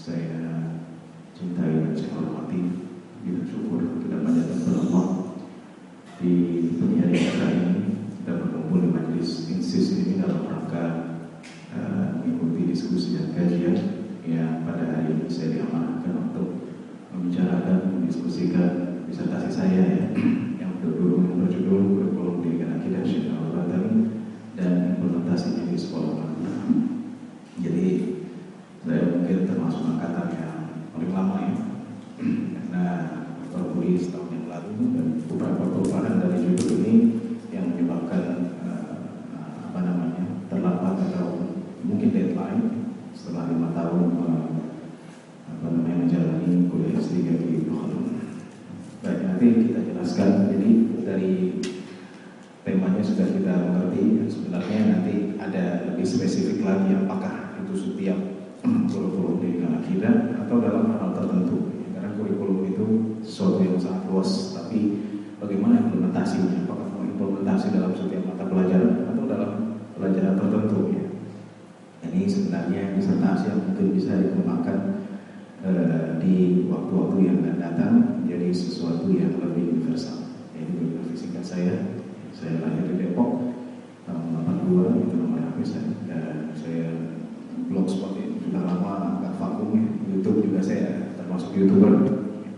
saya cintai dan saya hormati, kita syukur, kita panjatkan kepada Allah di hari ini kita berkumpul di majelis Insis ini dalam rangka mengikuti diskusi dan kajian yang pada hari ini saya diamanahkan untuk membicarakan, mendiskusikan disertasi saya yang berjudul Kurikulum Pendidikan Akidah Syekh Al-Bantani dan implementasinya di sekolah. Jadi saya mungkin termasuk angkatan yang paling lama ya, karena terpilih setahun yang lalu dan beberapa perubahan dari judul ini yang menyebabkan terlambat atau mungkin deadline setelah 5 tahun menjalani kuliah S3 di Khaldun. Baik, nanti kita jelaskan. Jadi dari temanya sudah kita mengerti. Sebenarnya nanti ada lebih spesifik lagi, apakah itu setiap kurikulum pendidikan akidah atau dalam hal tertentu. Karena kurikulum itu sesuatu yang sangat luas, tapi bagaimana implementasinya? Apakah implementasi dalam setiap mata pelajaran atau dalam pelajaran tertentu ya? Ini sebenarnya disertasi yang mungkin bisa dikembangkan di waktu-waktu yang akan datang menjadi sesuatu yang lebih universal. Ini biografi singkat saya lahir di Depok tahun 82, itu nama HP saya, dan saya blogspot ini sudah lama agak vakum ya. YouTube juga saya termasuk YouTuber,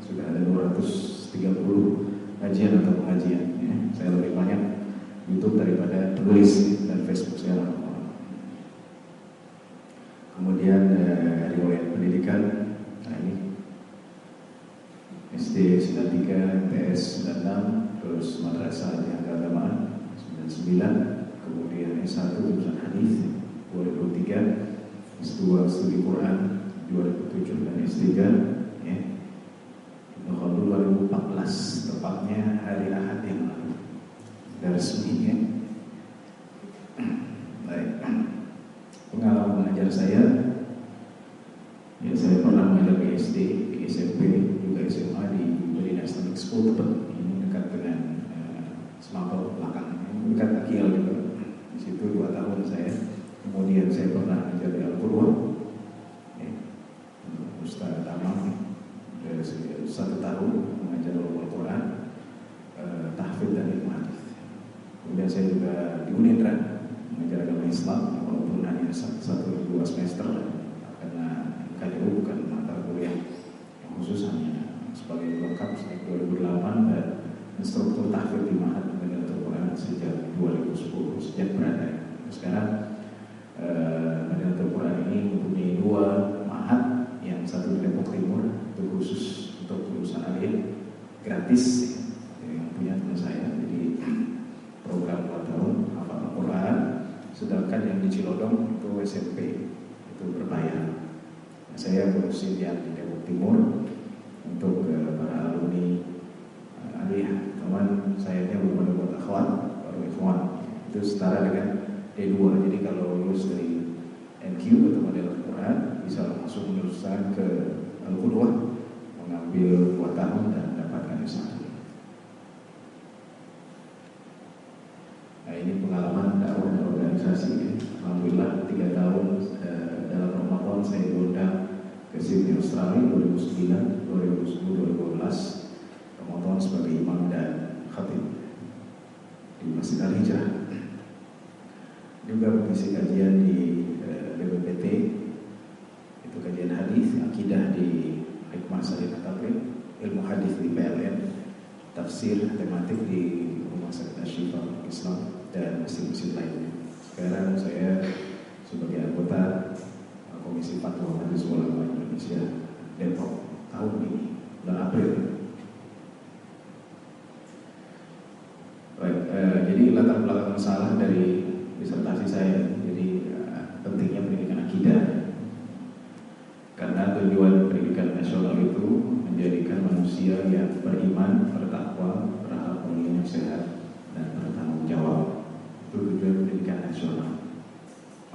sudah ada 230 kajian atau pengajian ya. Saya lebih banyak YouTube daripada tulis dan Facebook saya. Kemudian riwayat pendidikan, nah ini SD 93, PS 96, terus Madrasah Keagamaan 99, kemudian S1 jurusan Hadis 2003, S2 Studi Quran 2007 dan S3 ya. Tahun 2014, tepatnya hari Ahad yang lalu. Sudah resmi ya. Baik. Pengalaman mengajar saya, ya saya pernah mengajar di SD, di SMP, juga SMA di Medina Islamic School Tebet, ini dekat dengan Semapel belakang, dekat Akiel juga. Di situ 2 tahun saya. Kemudian saya pernah mengajar di Al-Qur'an, Ustaz Tamam, 1 tahun mengajar Al-Qur'an, tahfidz dan ilmu hadis. Kemudian saya juga di Unindra mengajar agama Islam, walaupun hanya 1-2 semester, karena KDU bukan mata kuliah yang khusus, hanya sebagai lengkap sejak 2008 dan instruktur tahfidz di Ma'had Madinatul Quran sejak 2010, sejak berada. Sekarang Madinatul Quran ini mempunyai 2 ma'had, yang satu di Depok Timur, itu khusus untuk lulusan alim, gratis ya, yang punya teman saya. Jadi program 2 tahun hafal Al-Quran, sedangkan yang di Cilodong itu SMP, itu berbayar. Nah, saya berusia di Depok Timur untuk para alumni aliyah. Teman saya belum ada buat akhwat, baru ikhwan, itu setara dengan D2. Jadi kalau lulus dari NQ atau model Al-Quran bisa langsung meneruskan ke Al-Qur'an, mengambil 2 tahun dan mendapatkan S1. Nah, ini pengalaman dakwah dan organisasi ya. Alhamdulillah 3 tahun dalam Ramadan saya diundang ke Sydney Australia 2009, 2010, 2012 Ramadan sebagai imam dan khatib di Masjid Al-Hijrah. Juga mengisi kajian di BPPT, itu kajian hadis, akidah di Hikmah Sarinah Tafsir, ilmu hadis di PLN, tafsir tematik di Rumah Sakit Asy-Syifa Islam dan mesin-mesin lainnya. Sekarang saya sebagai anggota Komisi Fatwa Majelis Ulama Indonesia Depok tahun ini, bulan April. Baik, jadi latar belakang masalah dari disertasi saya, jadi pentingnya pendidikan akidah. Karena tujuan pendidikan nasional itu menjadikan manusia yang beriman, bertakwa, berakhlak mulia, sehat, dan bertanggung jawab. Itu tujuan pendidikan nasional.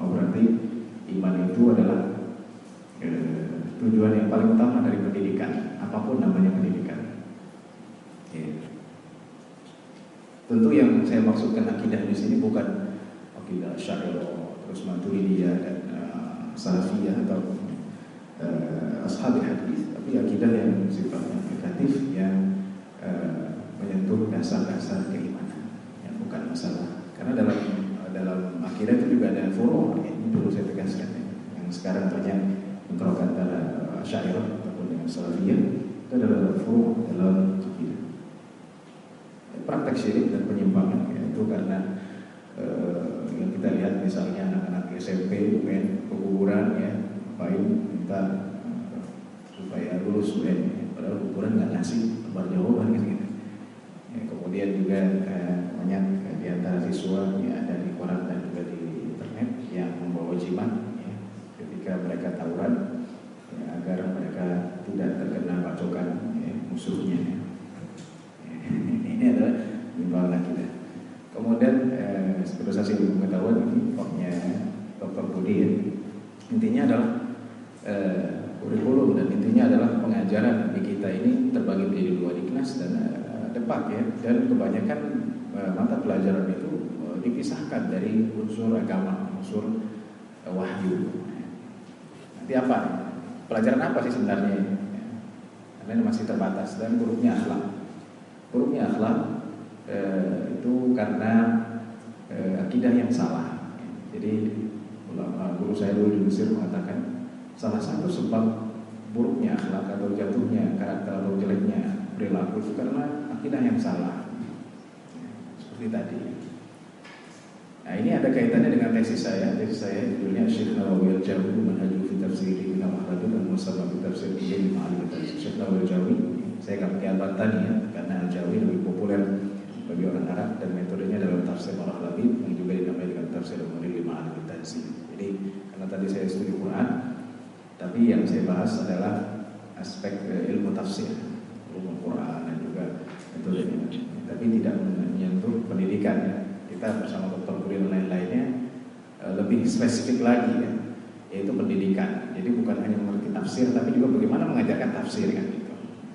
Berarti iman itu adalah tujuan yang paling utama dari pendidikan, apapun namanya pendidikan. Tentu yang saya maksudkan akidah di sini bukan akidah Asy'ariyah, terus Maturidiyah dan Salafiyah atau ashabil hadis, tapi akidah yang sifatnya negatif yang menyentuh dasar-dasar keimanan, yang bukan masalah. Karena dalam akidah itu juga ada furu', ini perlu saya tegaskan ya. Yang sekarang banyak bentrok antara Asy'ariyah ataupun dengan Salafiyah, itu adalah furu' dalam akidah. Praktek syirik dan penyimpangan ya, itu karena yang kita lihat misalnya anak-anak SMP UN kuburan ya, minta supaya lulus UN ya, padahal kuburan nggak ngasih tempat jawaban gitu. Ya, kemudian juga banyak di antara siswa ya, ada di koran dan juga di internet yang membawa jimat ya, ketika mereka tawuran ya, agar mereka tidak terkena bacokan ya, musuhnya ya. Ini adalah penyimpangan akidah. Kemudian spesialisasi ilmu pengetahuan ini pokoknya Dr. Budi ya. Intinya adalah kurikulum dan intinya adalah pengajaran di kita ini terbagi menjadi dua, kelas dan depak ya, dan kebanyakan mata pelajaran itu dipisahkan dari unsur agama, unsur wahyu. Nanti apa? Pelajaran apa sih sebenarnya? Karena masih terbatas dan buruknya akhlak. Buruknya akhlak itu karena akidah yang salah. Jadi guru saya dulu di Mesir mengatakan salah satu sebab buruknya akhlak atau jatuhnya karakter atau jeleknya perilaku itu karena akidah yang salah. Seperti tadi. Nah, ini ada kaitannya dengan tesis saya. Tesis saya judulnya Syekh Nawawi Al-Jawi Manhajul fi Tafsiri min al-Ahadits dan Musabab fi Tafsir Ibnu Ma'al Tafsir. Syekh Nawawi Al-Jawi, saya akan pakai Al-Bantani ya, karena Al-Jawi lebih populer bagi orang Arab dan metodenya dalam tafsir Al-Habib yang juga dinamai dengan tafsir Al-Munir Ma'al Tafsir. Jadi karena tadi saya studi Quran, tapi yang saya bahas adalah aspek ilmu tafsir, ilmu Quran dan juga metodenya. Tapi tidak menyentuh pendidikan ya. Kita bersama Dr. Budi dan lain-lainnya lebih spesifik lagi ya, yaitu pendidikan. Jadi bukan hanya mengerti tafsir, tapi juga bagaimana mengajarkan tafsir kan gitu.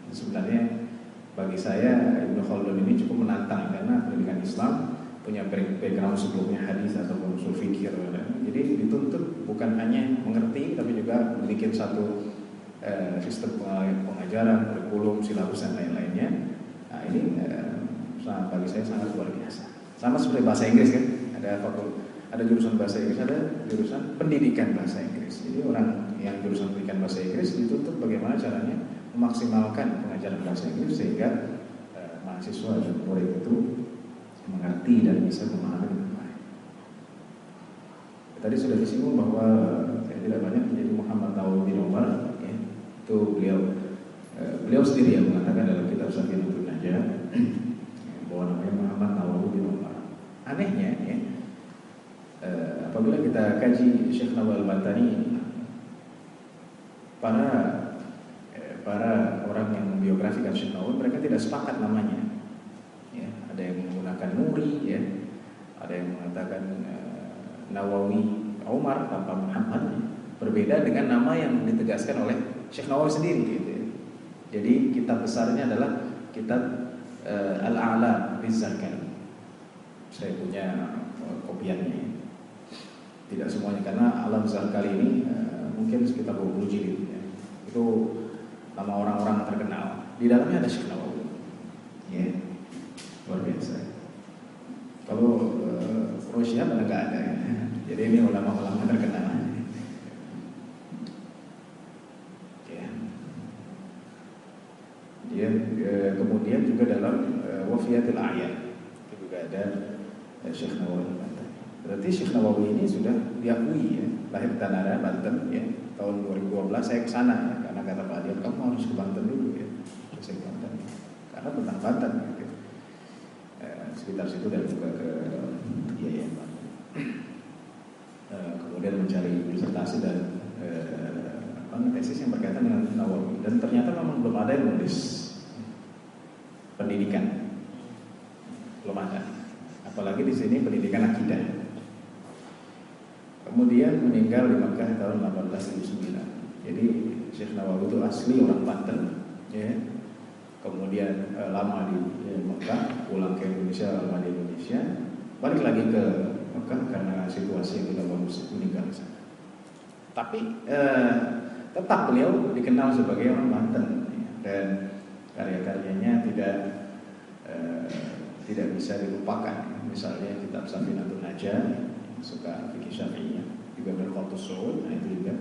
Sebenarnya bagi saya Ibnu Khaldun ini cukup menantang karena pendidikan Islam punya background sebelumnya hadis ataupun usul fikih. Jadi dituntut bukan hanya mengerti, tapi juga membuat satu sistem pengajaran, kurikulum, silabus dan lain-lainnya. Nah ini bagi saya sangat luar biasa. Sama seperti bahasa Inggris kan, ada jurusan bahasa Inggris, ada jurusan pendidikan bahasa Inggris. Jadi orang yang jurusan pendidikan bahasa Inggris dituntut bagaimana caranya memaksimalkan pengajaran bahasa Inggris sehingga mahasiswa dan murid itu mengerti dan bisa memahami dengan baik. Tadi sudah disinggung bahwa tidak banyak menjadi Muhammad Nawawi bin Umar, ya, itu beliau sendiri yang mengatakan dalam kitab Safinatun Najah bahwa namanya Muhammad Nawawi bin Umar. Anehnya ya, apabila kita kaji Syekh Nawawi Al-Bantani ini, para orang yang membiografikan Syekh Nawawi, mereka tidak sepakat namanya. Ya, ada yang menggunakan Nuri, ya, ada yang mengatakan Nawawi Umar tanpa Muhammad, berbeda dengan nama yang ditegaskan oleh Syekh Nawawi sendiri. Gitu ya. Jadi kitab besarnya adalah kitab Al-A'la Bizzarkani. Saya punya kopiannya. Tidak semuanya karena Alam Zarkali ini mungkin sekitar 20 jilid ya. Itu nama orang-orang terkenal. Di dalamnya ada Syekh Nawawi. Ya. Luar biasa. Kalau Rusia mana nggak ada ya. Jadi ini ulama-ulama terkenal. Ya. Kemudian juga dalam Wafiyatul A'yan itu juga ada Syekh Nawawi. Berarti Syekh Nawawi ini sudah diakui ya, lahir di Tanara, Banten ya, tahun 2012 saya ke sana ya, karena kata Pak Adian kamu harus ke Banten dulu ya. Saya ke Banten. Karena tentang Banten gitu. Sekitar situ dan juga ke Banten. Kemudian mencari disertasi dan tesis yang berkaitan dengan Nawawi, dan ternyata memang belum ada yang menulis pendidikan, belum ada. Apalagi di sini pendidikan akidah. Kemudian meninggal di Makkah tahun 1809. Jadi Syekh Nawawi itu asli orang Banten, ya. Kemudian lama di Makkah, pulang ke Indonesia, lama di Indonesia, balik lagi ke Makkah karena situasi yang tidak bagus, meninggal di sana. Tapi tetap beliau dikenal sebagai orang Banten dan karya-karyanya tidak bisa dilupakan. Misalnya kitab Safinatul Najah, suka fikih Syafi'iyah, juga Mirqatus Su'ud, nah itu juga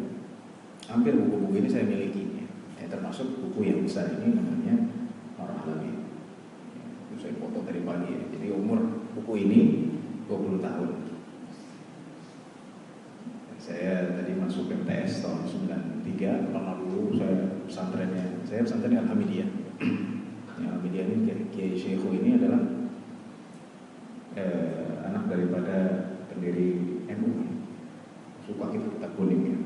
hampir buku-buku ini saya miliki. Termasuk buku yang besar ini namanya Ar-Rahlabi. Itu saya foto dari pagi ya. Jadi umur buku ini 20 tahun. Saya tadi masuk MTS tahun 93, karena dulu saya pesantrennya Al-Hamidiyah. Al-Hamidiyah ini Kiai Syekhu ini adalah anak daripada pendiri NU, suka kitab kuning ya.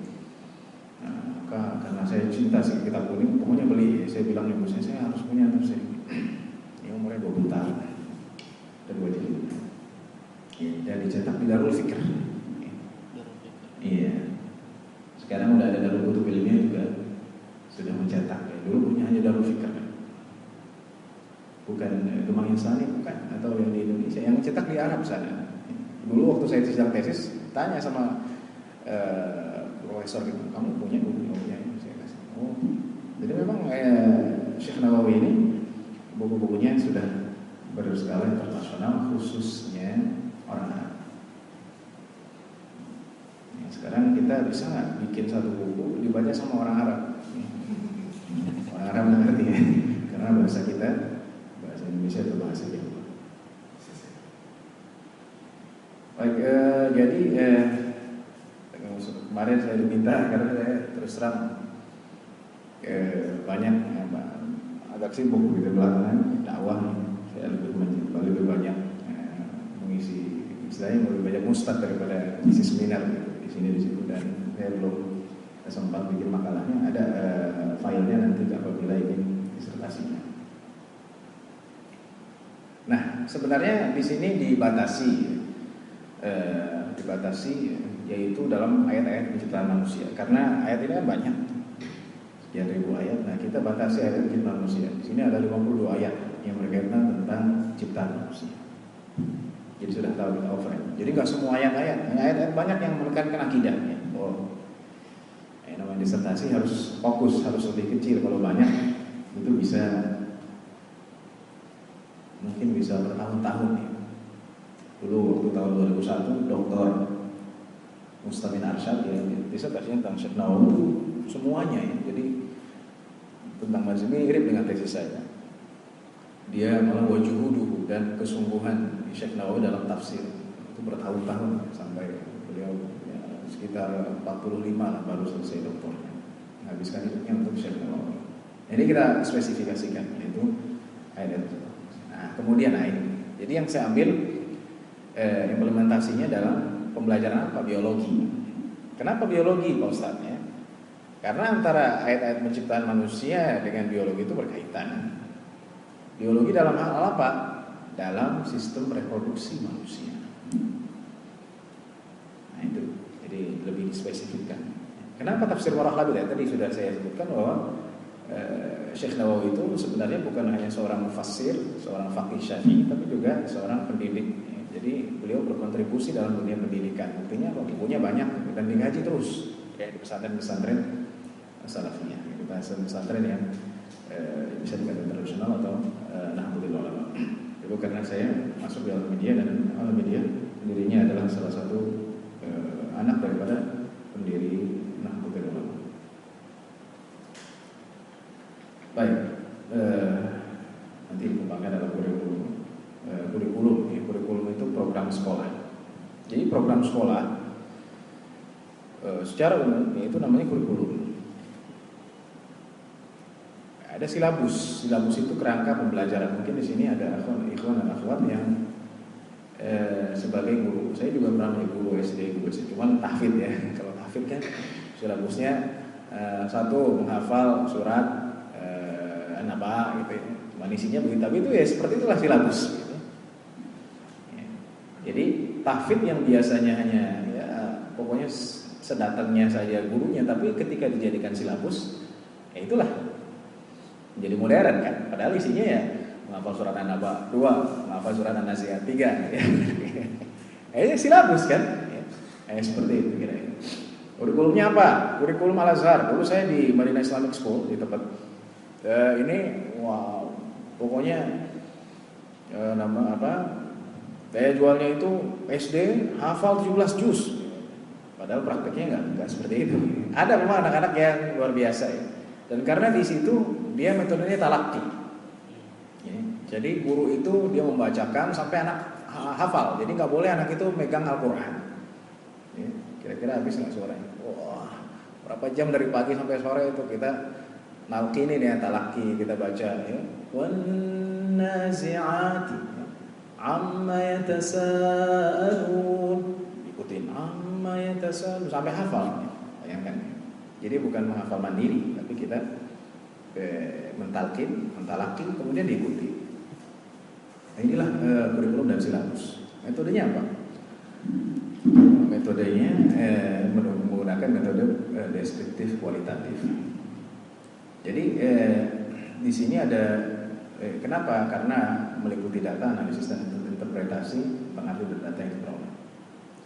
Nah, karena saya cinta sih kitab kuning, pokoknya beli. Saya bilang ibu saya harus punya tafsir ini. Ini umurnya 20 tahun dan gue jadi dan dicetak di Darul Fikr. Iya. Sekarang udah ada Darul Kutub Ilmiah juga sudah mencetak. Ya. Dulu punya hanya Darul Fikr kan. Bukan Kemang Insani, bukan, atau yang di Indonesia, yang mencetak di Arab sana. Dulu waktu saya sedang tesis, tanya sama profesor gitu, kamu punya buku? Punya, saya kasih. Oh, jadi memang Syekh Nawawi ini buku-bukunya sudah berskala internasional, khususnya orang Arab. Ya, sekarang kita bisa nggak bikin satu buku dibaca sama orang Arab? Orang Arab mengerti ya, karena bahasa kita bahasa Indonesia itu bahasa Jawa. Baik, jadi kemarin saya diminta karena saya terus terang banyak agak sibuk gitu belakangan dakwah, saya lebih banyak mengisi, istilahnya lebih banyak ustad daripada isi seminar gitu, di sini di situ, dan saya belum sempat bikin makalahnya. Ada filenya nanti apabila ingin disertasinya. Nah, sebenarnya di sini dibatasi yaitu dalam ayat-ayat penciptaan manusia, karena ayat ini kan banyak, sekian ribu ayat. Nah, kita batasi ayat penciptaan manusia. Di sini ada 52 ayat yang berkaitan tentang ciptaan manusia. Jadi sudah tahu kita overhead. Jadi nggak semua ayat-ayat banyak yang menekankan akidah. Ya. Oh, namanya disertasi harus fokus, harus lebih kecil. Kalau banyak itu mungkin bisa bertahun-tahun ya. Dulu waktu tahun 2001 Dr. Mustamin Arsyad ya, disertasinya tentang Syekh Nawawi itu semuanya ya. Jadi tentang mazhab mirip dengan tesis saya. Dia malah wajuhuduhu dan kesungguhan Syekh Nawawi dalam tafsir itu bertahun-tahun sampai beliau ya, sekitar 45 lah baru selesai doktornya, menghabiskan hidupnya untuk Syekh Nawawi. Jadi kita spesifikasikan yaitu ayat itu. Nah, kemudian ini. Jadi yang saya ambil implementasinya dalam pembelajaran apa? Biologi. Kenapa biologi Pak Ustadz ya? Karena antara ayat-ayat penciptaan manusia dengan biologi itu berkaitan. Biologi dalam hal apa? Dalam sistem reproduksi manusia. Nah itu, jadi lebih dispesifikkan. Kenapa tafsir Ar-Rahlabi? Tadi sudah saya sebutkan bahwa Syekh Nawawi itu sebenarnya bukan hanya seorang mufassir, seorang faqih syafi'i, tapi juga seorang pendidik. Jadi beliau berkontribusi dalam dunia pendidikan. Artinya bukunya banyak dan digaji terus kayak di pesantren-pesantren salafiyah, di pesantren yang bisa dikatakan tradisional atau Nahdlatul Ulama. Itu karena saya masuk di Al-Media, dan Al-Media pendirinya adalah salah satu anak daripada pendiri Nahdlatul Ulama. Baik, nanti dikembangkan dalam kurikulum itu program sekolah. Jadi program sekolah secara umum itu namanya kurikulum. Ada silabus itu kerangka pembelajaran. Mungkin di sini ada ikhwan dan akhwat yang sebagai guru. Saya juga pernah menjadi guru SD, cuman tahfidz ya. Kalau tahfidz kan silabusnya satu menghafal surat An-Naba gitu ya. Cuman isinya begitu, tapi itu ya seperti itulah silabus gitu. Ya. Jadi tahfidz yang biasanya hanya ya pokoknya sedatangnya saja gurunya, tapi ketika dijadikan silabus ya itulah menjadi modern kan. Padahal isinya ya menghafal surat An-Naba 2, menghafal surat An-Nazi'at 3 ya. Silabus kan ya. Seperti itu kira-kira. Kurikulumnya apa? Kurikulum Al-Azhar. Dulu saya di Madinah Islamic School di tempat ini, wow, pokoknya nama apa? Daya jualnya itu SD hafal 17 juz. Padahal prakteknya nggak seperti itu. Ada memang anak-anak yang luar biasa ya. Dan karena di situ dia metodenya talaki. Ya, jadi guru itu dia membacakan sampai anak hafal. Jadi nggak boleh anak itu megang Al-Quran. Ya, kira-kira habis nggak suaranya? Wah, berapa jam dari pagi sampai sore itu kita nalkini nih talaki, kita baca ya. Wan nazi'ati amma yatasaalun. Ikutin amma yatasaalun sampai hafal. Bayangkan. Jadi bukan menghafal mandiri, tapi kita mentalaki, kemudian diikuti. Nah, inilah kurikulum dan silabus. Metodenya apa? Metodenya menggunakan metode deskriptif kualitatif. Jadi di sini ada kenapa? Karena meliputi data, analisis dan interpretasi pengaruh data yang diperoleh.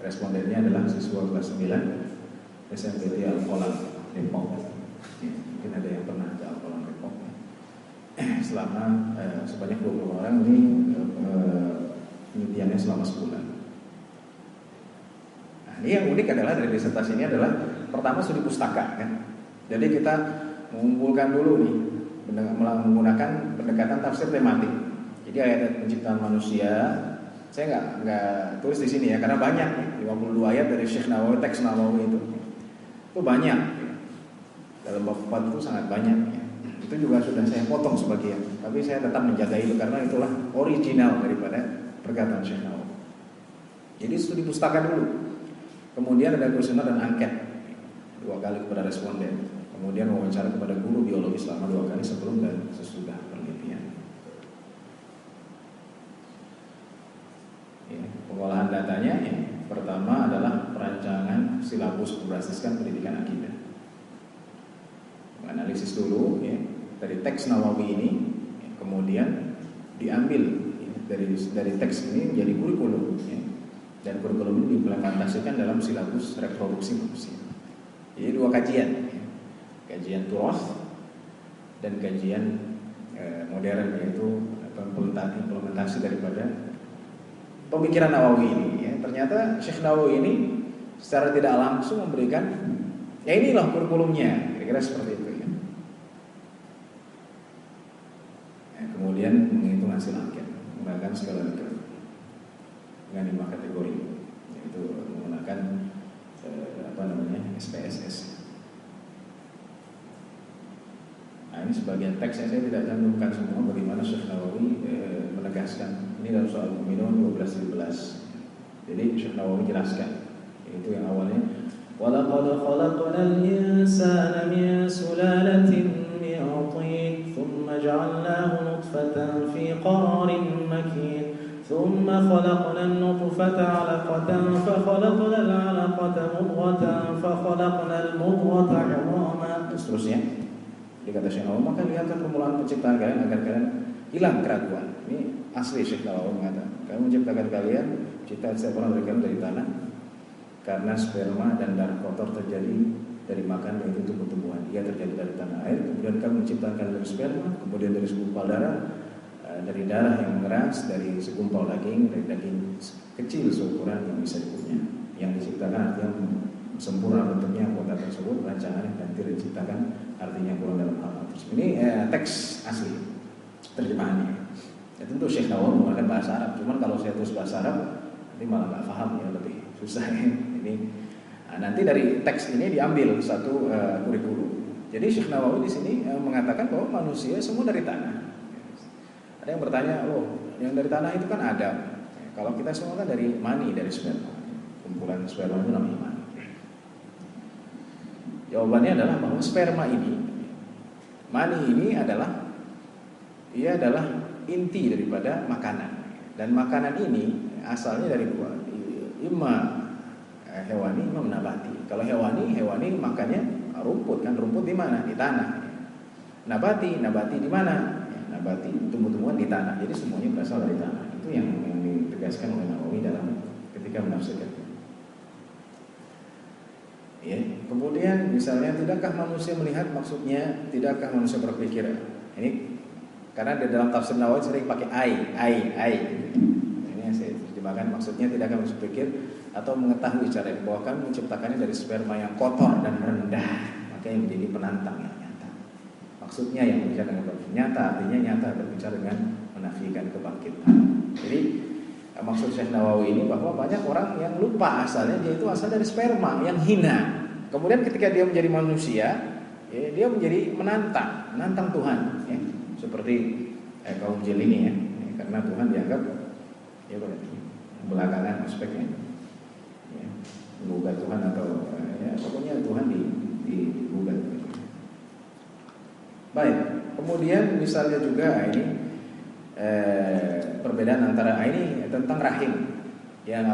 Respondennya adalah siswa kelas 9 SMPT Al-Qolam Depok. Mungkin ada yang pernah ke Al-Qolam Depok. Selama sebanyak 20 orang ini penelitiannya selama sebulan. Nah, ini yang unik adalah dari disertasi ini adalah pertama studi pustaka kan. Jadi kita mengumpulkan dulu nih menggunakan pendekatan tafsir tematik. Jadi ayat penciptaan manusia saya nggak tulis di sini ya karena banyak nih 52 ayat dari Syekh Nawawi, teks Nawawi itu banyak ya. Dalam bab 4 itu sangat banyak ya. Itu juga sudah saya potong sebagian, tapi saya tetap menjaga itu karena itulah original daripada perkataan Syekh Nawawi. Jadi studi pustaka dulu, kemudian ada kuesioner dan angket 2 kali kepada responden, kemudian wawancara kepada guru biologi selama 2 kali sebelum dan sesudah penelitian. Ini pengolahan datanya ya. Pertama adalah perancangan silabus berbasiskan pendidikan akidah. Analisis dulu ya, dari teks Nawawi ini, ya, kemudian diambil ya, dari teks ini menjadi kurikulum ya, dan kurikulum ini diimplementasikan dalam silabus reproduksi manusia. Jadi 2 kajian ya. Kajian turas dan kajian modern, yaitu implementasi daripada pemikiran Nawawi ini ya. Ternyata Syekh Nawawi ini secara tidak langsung memberikan ya inilah kurikulumnya, kira-kira seperti itu ya. Kemudian menghitung hasil angket menggunakan skala Likert dengan 5 kategori, yaitu menggunakan SPSS. Nah, ini sebagian teks saya tidak cantumkan semua bagaimana Syekh Nawawi menegaskan ini dalam soal Mu'minun 12-13. Jadi Syekh Nawawi jelaskan, yaitu yang awalnya walaqad khalaqnal insana min sulalatin min tin thumma ja'alnahu nutfatan fi qararin makin thumma khalaqnan nutfata 'alaqatan fa khalaqnal 'alaqata mudghatan fa khalaqnal mudghata 'idhaman. Seterusnya dikata Syekh Nawawi, maka lihatlah permulaan penciptaan kalian agar kalian hilang keraguan. Ini asli Syekh Nawawi mengatakan, kami menciptakan kalian, ciptaan setiap orang dari kalian dari tanah, karena sperma dan darah kotor terjadi dari makan, yaitu tumbuh-tumbuhan. Ia terjadi dari tanah air. Kemudian kami menciptakan dari sperma, kemudian dari segumpal darah, dari darah yang mengeras, dari segumpal daging, dari daging kecil seukuran yang bisa dikunyah. Yang diciptakan artinya sempurna bentuknya anggota tersebut, rancangannya, dan tidak diciptakan artinya kurang dalam hal tersebut. Ini teks asli terjemahannya. Ya, tentu Syekh Nawawi menggunakan bahasa Arab. Cuman kalau saya tulis bahasa Arab, nanti malah nggak paham ya, lebih susah ya. Ini nanti dari teks ini diambil satu kurikulum. Jadi Syekh Nawawi di sini mengatakan bahwa manusia semua dari tanah. Ada yang bertanya, yang dari tanah itu kan Adam. Kalau kita semua kan dari mani, dari sperma. Kumpulan sperma itu namanya mani. Jawabannya adalah bahwa sperma ini, mani ini adalah inti daripada makanan. Dan makanan ini asalnya dari 2, imma hewani, imma nabati. Kalau hewani makannya rumput kan, rumput di mana? Di tanah. Nabati di mana? Ya, nabati tumbuh-tumbuhan di tanah. Jadi semuanya berasal dari tanah. Itu yang ditegaskan oleh Nawawi dalam ketika menafsirkan. Ya. Kemudian misalnya tidakkah manusia melihat, maksudnya tidakkah manusia berpikir? Ini karena di dalam tafsir Nawawi sering pakai ai. Ini yang saya terjemahkan, maksudnya tidakkah manusia berpikir atau mengetahui cara bahwa kami menciptakannya dari sperma yang kotor dan rendah, makanya menjadi penantang yang nyata. Maksudnya yang berbicara dengan nyata, artinya nyata berbicara dengan menafikan kebangkitan. Jadi maksud Syekh Nawawi ini bahwa banyak orang yang lupa asalnya dia itu asal dari sperma yang hina. Kemudian ketika dia menjadi manusia, ya, dia menjadi menantang Tuhan, ya. Seperti kaum jin ini ya, karena Tuhan dianggap ya belakangan aspeknya, ya, menggugat Tuhan atau ya, pokoknya Tuhan digugat. Baik, kemudian misalnya juga ini perbedaan antara ini tentang rahim yang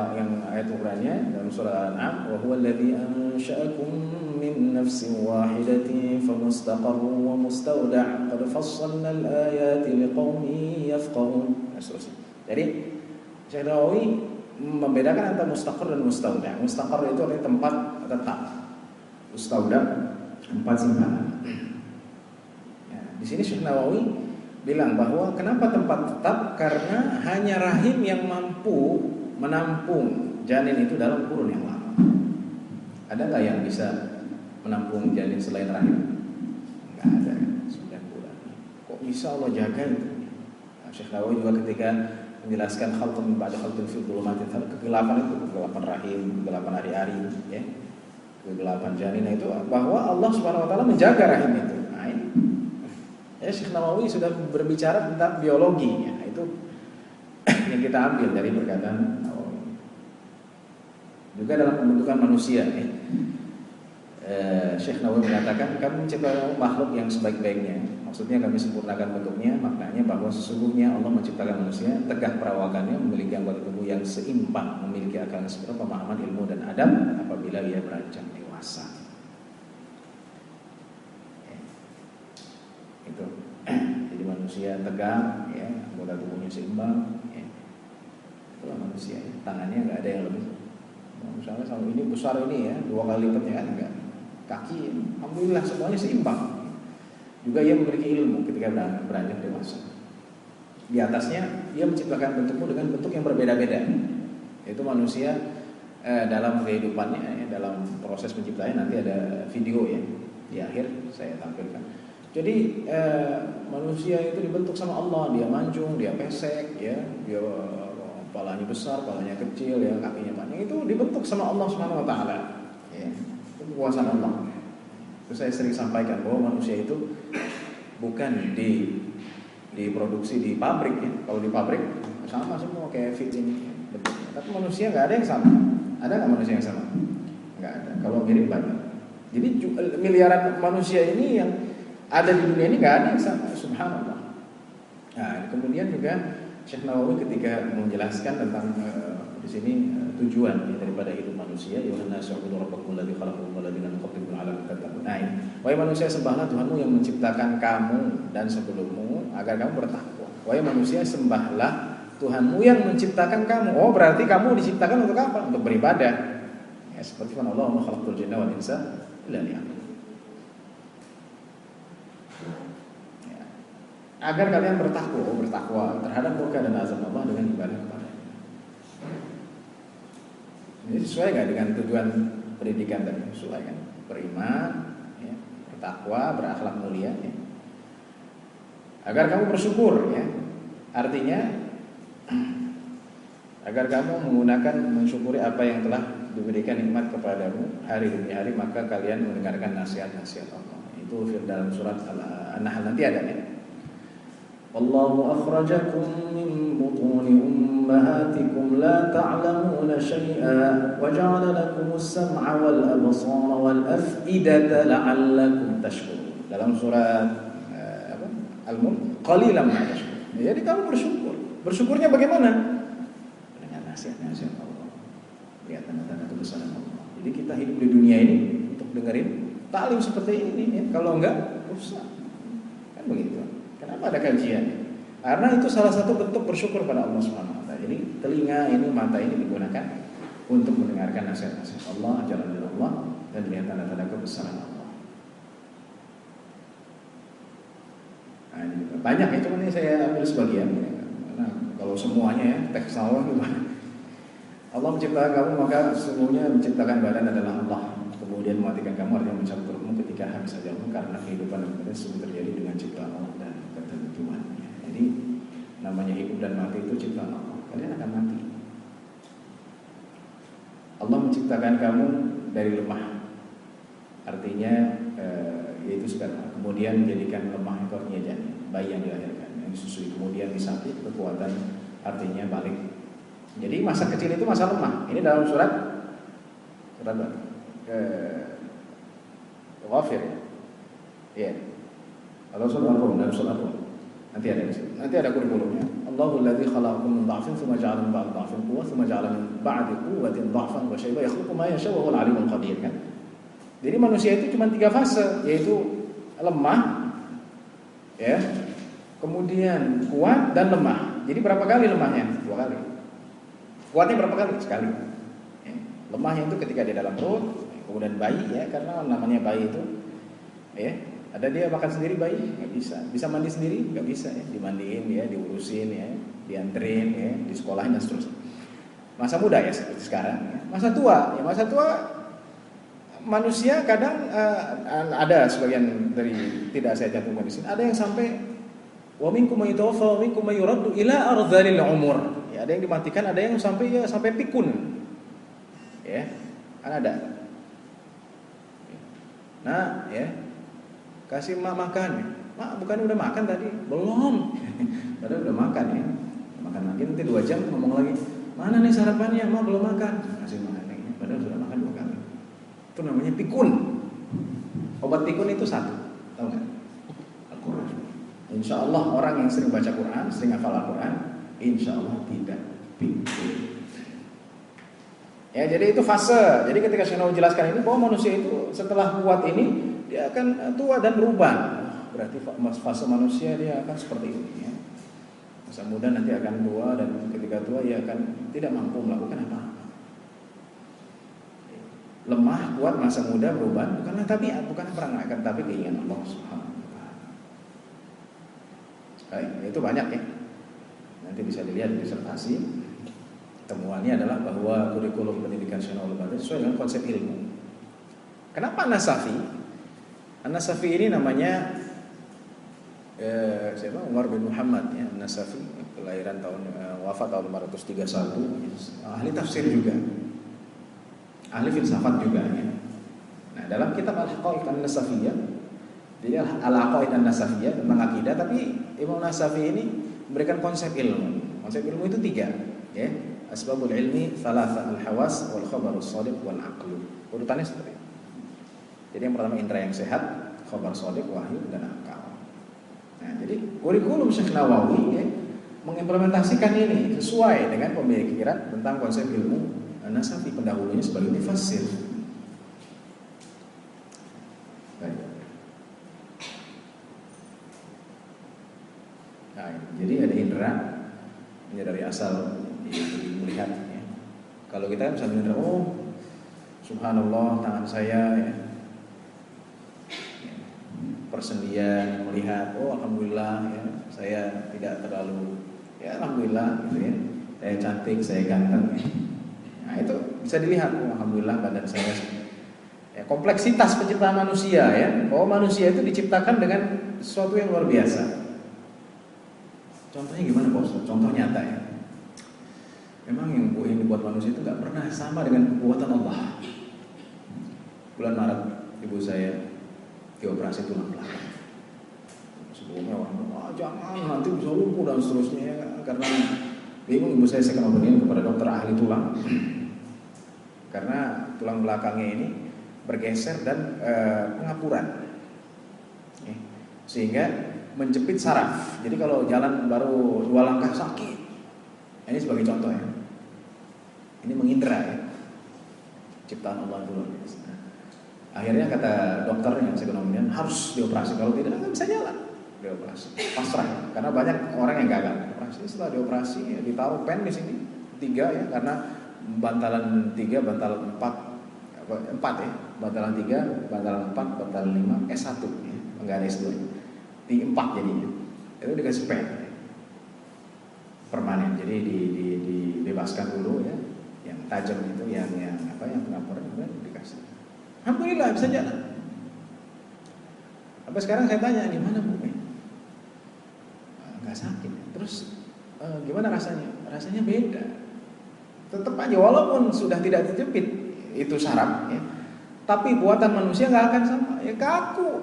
ayat Qur'annya dalam surah Al-An'am, wa huwa alladzi ansha'akum min nafsin wahidatin famustaqarrun wa mustawda' qad fassalna al-ayati liqaumin yafqahun. Jadi Syekh Nawawi membedakan antara mustaqar dan mustawda'. Mustaqar itu artinya tempat tetap, mustawda' tempat simpanan. Ya, di sini Syekh Nawawi bilang bahwa kenapa tempat tetap, karena hanya rahim yang mampu menampung janin itu dalam kurun yang lama. Ada nggak yang bisa menampung janin selain rahim? Nggak ada, 9 bulan. Kok bisa Allah jaga itu? Nah, Syekh Nawawi juga ketika menjelaskan khalqun ba'da khalqin fi dhulumatin, kegelapan itu, kegelapan rahim, kegelapan hari-hari, ya, kegelapan janin itu, bahwa Allah Subhanahu Wa Taala menjaga rahim itu. Nah, ini ya, Syekh Nawawi sudah berbicara tentang biologi, ya, itu yang kita ambil dari perkataan Nawawi. Juga dalam pembentukan manusia, Syekh Nawawi mengatakan kami menciptakan makhluk yang sebaik-baiknya. Maksudnya kami sempurnakan bentuknya, maknanya bahwa sesungguhnya Allah menciptakan manusia tegak perawakannya, memiliki anggota tubuh yang seimbang, memiliki akal yang sempurna, pemahaman ilmu dan adab apabila ia beranjak dewasa. Itu jadi manusia tegak, ya, anggota tubuhnya seimbang, ya. Itulah manusia, ya. Tangannya nggak ada yang lebih, misalnya sama ini besar ini ya 2 kali lipatnya kan, enggak. Kaki alhamdulillah semuanya seimbang. Juga ia memiliki ilmu ketika beranjak dewasa. Di atasnya ia menciptakan bentukmu dengan bentuk yang berbeda-beda. Itu manusia dalam kehidupannya, ya, dalam proses penciptanya, nanti ada video ya di akhir saya tampilkan. Jadi manusia itu dibentuk sama Allah, dia mancung, dia pesek, ya, dia kepalanya besar, kepalanya kecil, ya, kakinya panjang, itu dibentuk sama Allah Subhanahu Wa Taala. Ya, itu kekuasaan Allah. Itu saya sering sampaikan bahwa manusia itu bukan diproduksi di pabrik, ya. Kalau di pabrik sama semua kayak fit ini, bentuknya. Tapi manusia nggak ada yang sama. Ada nggak manusia yang sama? Nggak ada. Kalau mirip banyak. Jadi miliaran manusia ini yang ada di dunia ini nggak ada yang sama, subhanallah. Nah, kemudian juga Syekh Nawawi ketika menjelaskan tentang di sini tujuan, ya, daripada hidup manusia, Yohanes Sa'budu Rabbakum alladzi khalaqakum walladzina min qablikum la'allakum tattaqun. Wahai manusia, sembahlah Tuhanmu yang menciptakan kamu dan sebelummu agar kamu bertakwa. Wahai manusia, sembahlah Tuhanmu yang menciptakan kamu. Oh, berarti kamu diciptakan untuk apa? Untuk beribadah. Ya, seperti firman Allah, "Wa ma khalaqtul jinna wal insa illa liya'budun." Agar kalian bertakwa terhadap murka dan azab Allah dengan ibadah kepada-Nya. Ini sesuai nggak dengan tujuan pendidikan tadi? Sesuai kan? Beriman, ya, bertakwa, berakhlak mulia, ya. Agar kamu bersyukur, ya. Artinya agar kamu mensyukuri apa yang telah diberikan nikmat kepadamu hari demi hari, maka kalian mendengarkan nasihat-nasihat Allah. Itu dalam surat An-Nahl nanti ada, ya. Wallahu akhrajakum min butuni ummahatikum la ta'lamuna syai'a wa ja'ala lakumus sam'a wal absara wal af'idata la'allakum tashkurun. Dalam surat Al-Mulk, qalilan ma tashkurun. Jadi kamu bersyukur. Bersyukurnya bagaimana? Dengan nasihat-nasihat Allah. Lihat tanda-tanda kebesaran Allah. Jadi kita hidup di dunia ini untuk dengerin taklim seperti ini, ya. Kalau enggak, rusak. Kan begitu. Kenapa ada kajian? Karena itu salah satu bentuk bersyukur pada Allah Subhanahu wa taala. Jadi telinga ini, mata ini digunakan untuk mendengarkan nasihat-nasihat Allah, ajaran Allah, dan lihat tanda-tanda kebesaran Allah. Nah, ini juga banyak ya, cuman ini saya ambil sebagian ya. Karena kalau semuanya ya teks Allah gimana? Allah menciptakan kamu, maka sesungguhnya menciptakan badan adalah Allah. Kemudian mematikan kamu artinya mencabut rohmu ketika habis ajalmu, karena kehidupan dan kematian semua terjadi dengan ciptaan Allah dan ketentuannya. Jadi namanya hidup dan mati itu ciptaan Allah. Kalian akan mati. Allah menciptakan kamu dari lemah, artinya yaitu sperma. Kemudian menjadikan lemah itu artinya janin, bayi yang dilahirkan, yang disusui. Kemudian disakit kekuatan, artinya balik. Jadi masa kecil itu masa lemah. Ini dalam surat Ghafir ya. Iya. Kalau surat Al-Rum, dalam surat Al-Rum. Nanti ada di sini. Nanti ada kurikulumnya. Allahul ladzi khalaqakum min dha'fin tsumma ja'ala min ba'di dha'fin quwwatan tsumma ja'ala min ba'di quwwatin dha'fan wa shayba yakhluqu ma yasha'u wa huwal 'alimul qadir kan. Jadi manusia itu cuma 3 fase, yaitu lemah ya. Kemudian kuat dan lemah. Jadi berapa kali lemahnya? 2 kali. Kuatnya berapa kali? Sekali. Ya. Lemahnya itu ketika di dalam perut, kemudian bayi ya, karena namanya bayi itu ya, ada dia makan sendiri bayi nggak bisa mandi sendiri nggak bisa ya, dimandiin ya, diurusin ya, dianterin ya, di sekolahin dan seterusnya. Masa muda ya seperti sekarang ya. Masa tua ya, masa tua manusia kadang ada sebagian dari, tidak saya cantumkan di sini, ada yang sampai wa minkum may yutawaffa wa minkum may yuraddu ila ardhilil umur. Ya, ada yang dimatikan, ada yang sampai pikun. Ya, kan ada. Nah, ya. Kasih mak makan. Ya. Mak, bukan udah makan tadi? Belum. Padahal udah makan ya. Makan lagi nanti 2 jam ngomong lagi. Mana nih sarapannya? Mak belum makan. Kasih makan lagi. Padahal sudah makan 2 kali. Itu namanya pikun. Obat pikun itu 1. Tahu enggak? Al-Qur'an. Insya Allah orang yang sering baca Quran, sering hafal Al-Quran, insya Allah tidak pikun. Ya, jadi itu fase. Jadi ketika Syekh Nawawi jelaskan ini bahwa manusia itu setelah kuat ini dia akan tua dan berubah. Berarti fase manusia dia akan seperti ini ya. Masa muda nanti akan tua, dan ketika tua ia akan tidak mampu melakukan apa-apa. Lemah, kuat, masa muda, berubah bukanlah tabiat, bukan perangai, tapi keinginan Allah Subhanahu wa taala. Baik, itu banyak ya. Nanti bisa dilihat di disertasi. Temuannya adalah bahwa kurikulum pendidikan Syekh Nawawi sesuai dengan konsep ilmu. Kenapa An-Nasafi? An-Nasafi ini namanya siapa? Umar bin Muhammad ya, An-Nasafi, kelahiran wafat tahun 531, ahli tafsir juga, ahli filsafat juga ya. Nah, dalam kitab Al-Haqa'iq An-Nasafiyah, jadi Al-Haqa'iq An-Nasafiyah tentang akidah, tapi Imam Nasafi ini memberikan konsep ilmu. Konsep ilmu itu 3 ya. Asbabul ilmi thalatha, al-hawas wal khabarus shadiq wal aqlu. Urutannya seperti itu. Jadi yang pertama indra yang sehat, khabar shadiq, wahyu dan akal. Nah, jadi kurikulum Syekh Nawawi ya, mengimplementasikan ini sesuai dengan pemikiran tentang konsep ilmu An-Nasafi, pendahulunya sebagai mufassir. Baik. Nah, jadi ada indra ini dari asal melihat ya. Kalau kita kan bisa melihat, oh subhanallah tangan saya ya, persendian melihat, oh alhamdulillah ya, saya tidak terlalu ya alhamdulillah gitu ya, saya cantik, saya ganteng ya. Nah itu bisa dilihat, oh, alhamdulillah badan saya ya, kompleksitas penciptaan manusia ya, bahwa manusia itu diciptakan dengan sesuatu yang luar biasa. Contohnya gimana Pak? Contoh nyata ya. Memang yang dibuat manusia itu nggak pernah sama dengan kekuatan Allah. Bulan Maret ibu saya dioperasi tulang belakang. Sebelumnya orang jangan nanti bisa lumpuh dan seterusnya, karena bingung ibu saya kembali kepada dokter ahli tulang. Karena tulang belakangnya ini bergeser dan pengapuran, sehingga menjepit saraf. Jadi kalau jalan baru 2 langkah sakit. Ini sebagai contoh ya. Ini mengindra ya. Ciptaan Allah dulu. Akhirnya kata dokter yang psikologian harus dioperasi, kalau tidak nggak bisa jalan. Dioperasi. Pasrah. Karena banyak orang yang gagal. Operasi, setelah dioperasi ya, ditaruh pen di sini 3 ya, karena bantalan 3, bantalan 4 4 ya, bantalan 3, bantalan 4, bantalan 5, S1 ya, enggak ada S2 ya. Di 4 jadinya. Itu dikasih pen permanen, jadi dibebaskan dulu ya, yang tajam itu, yang pengapur itu dikasih. Alhamdulillah bisa jalan. Sampai sekarang saya tanya, gimana Bu? Nggak sakit. Terus gimana rasanya? Rasanya beda. Tetap aja walaupun sudah tidak terjepit itu saraf ya, tapi buatan manusia nggak akan sama. Ya kaku,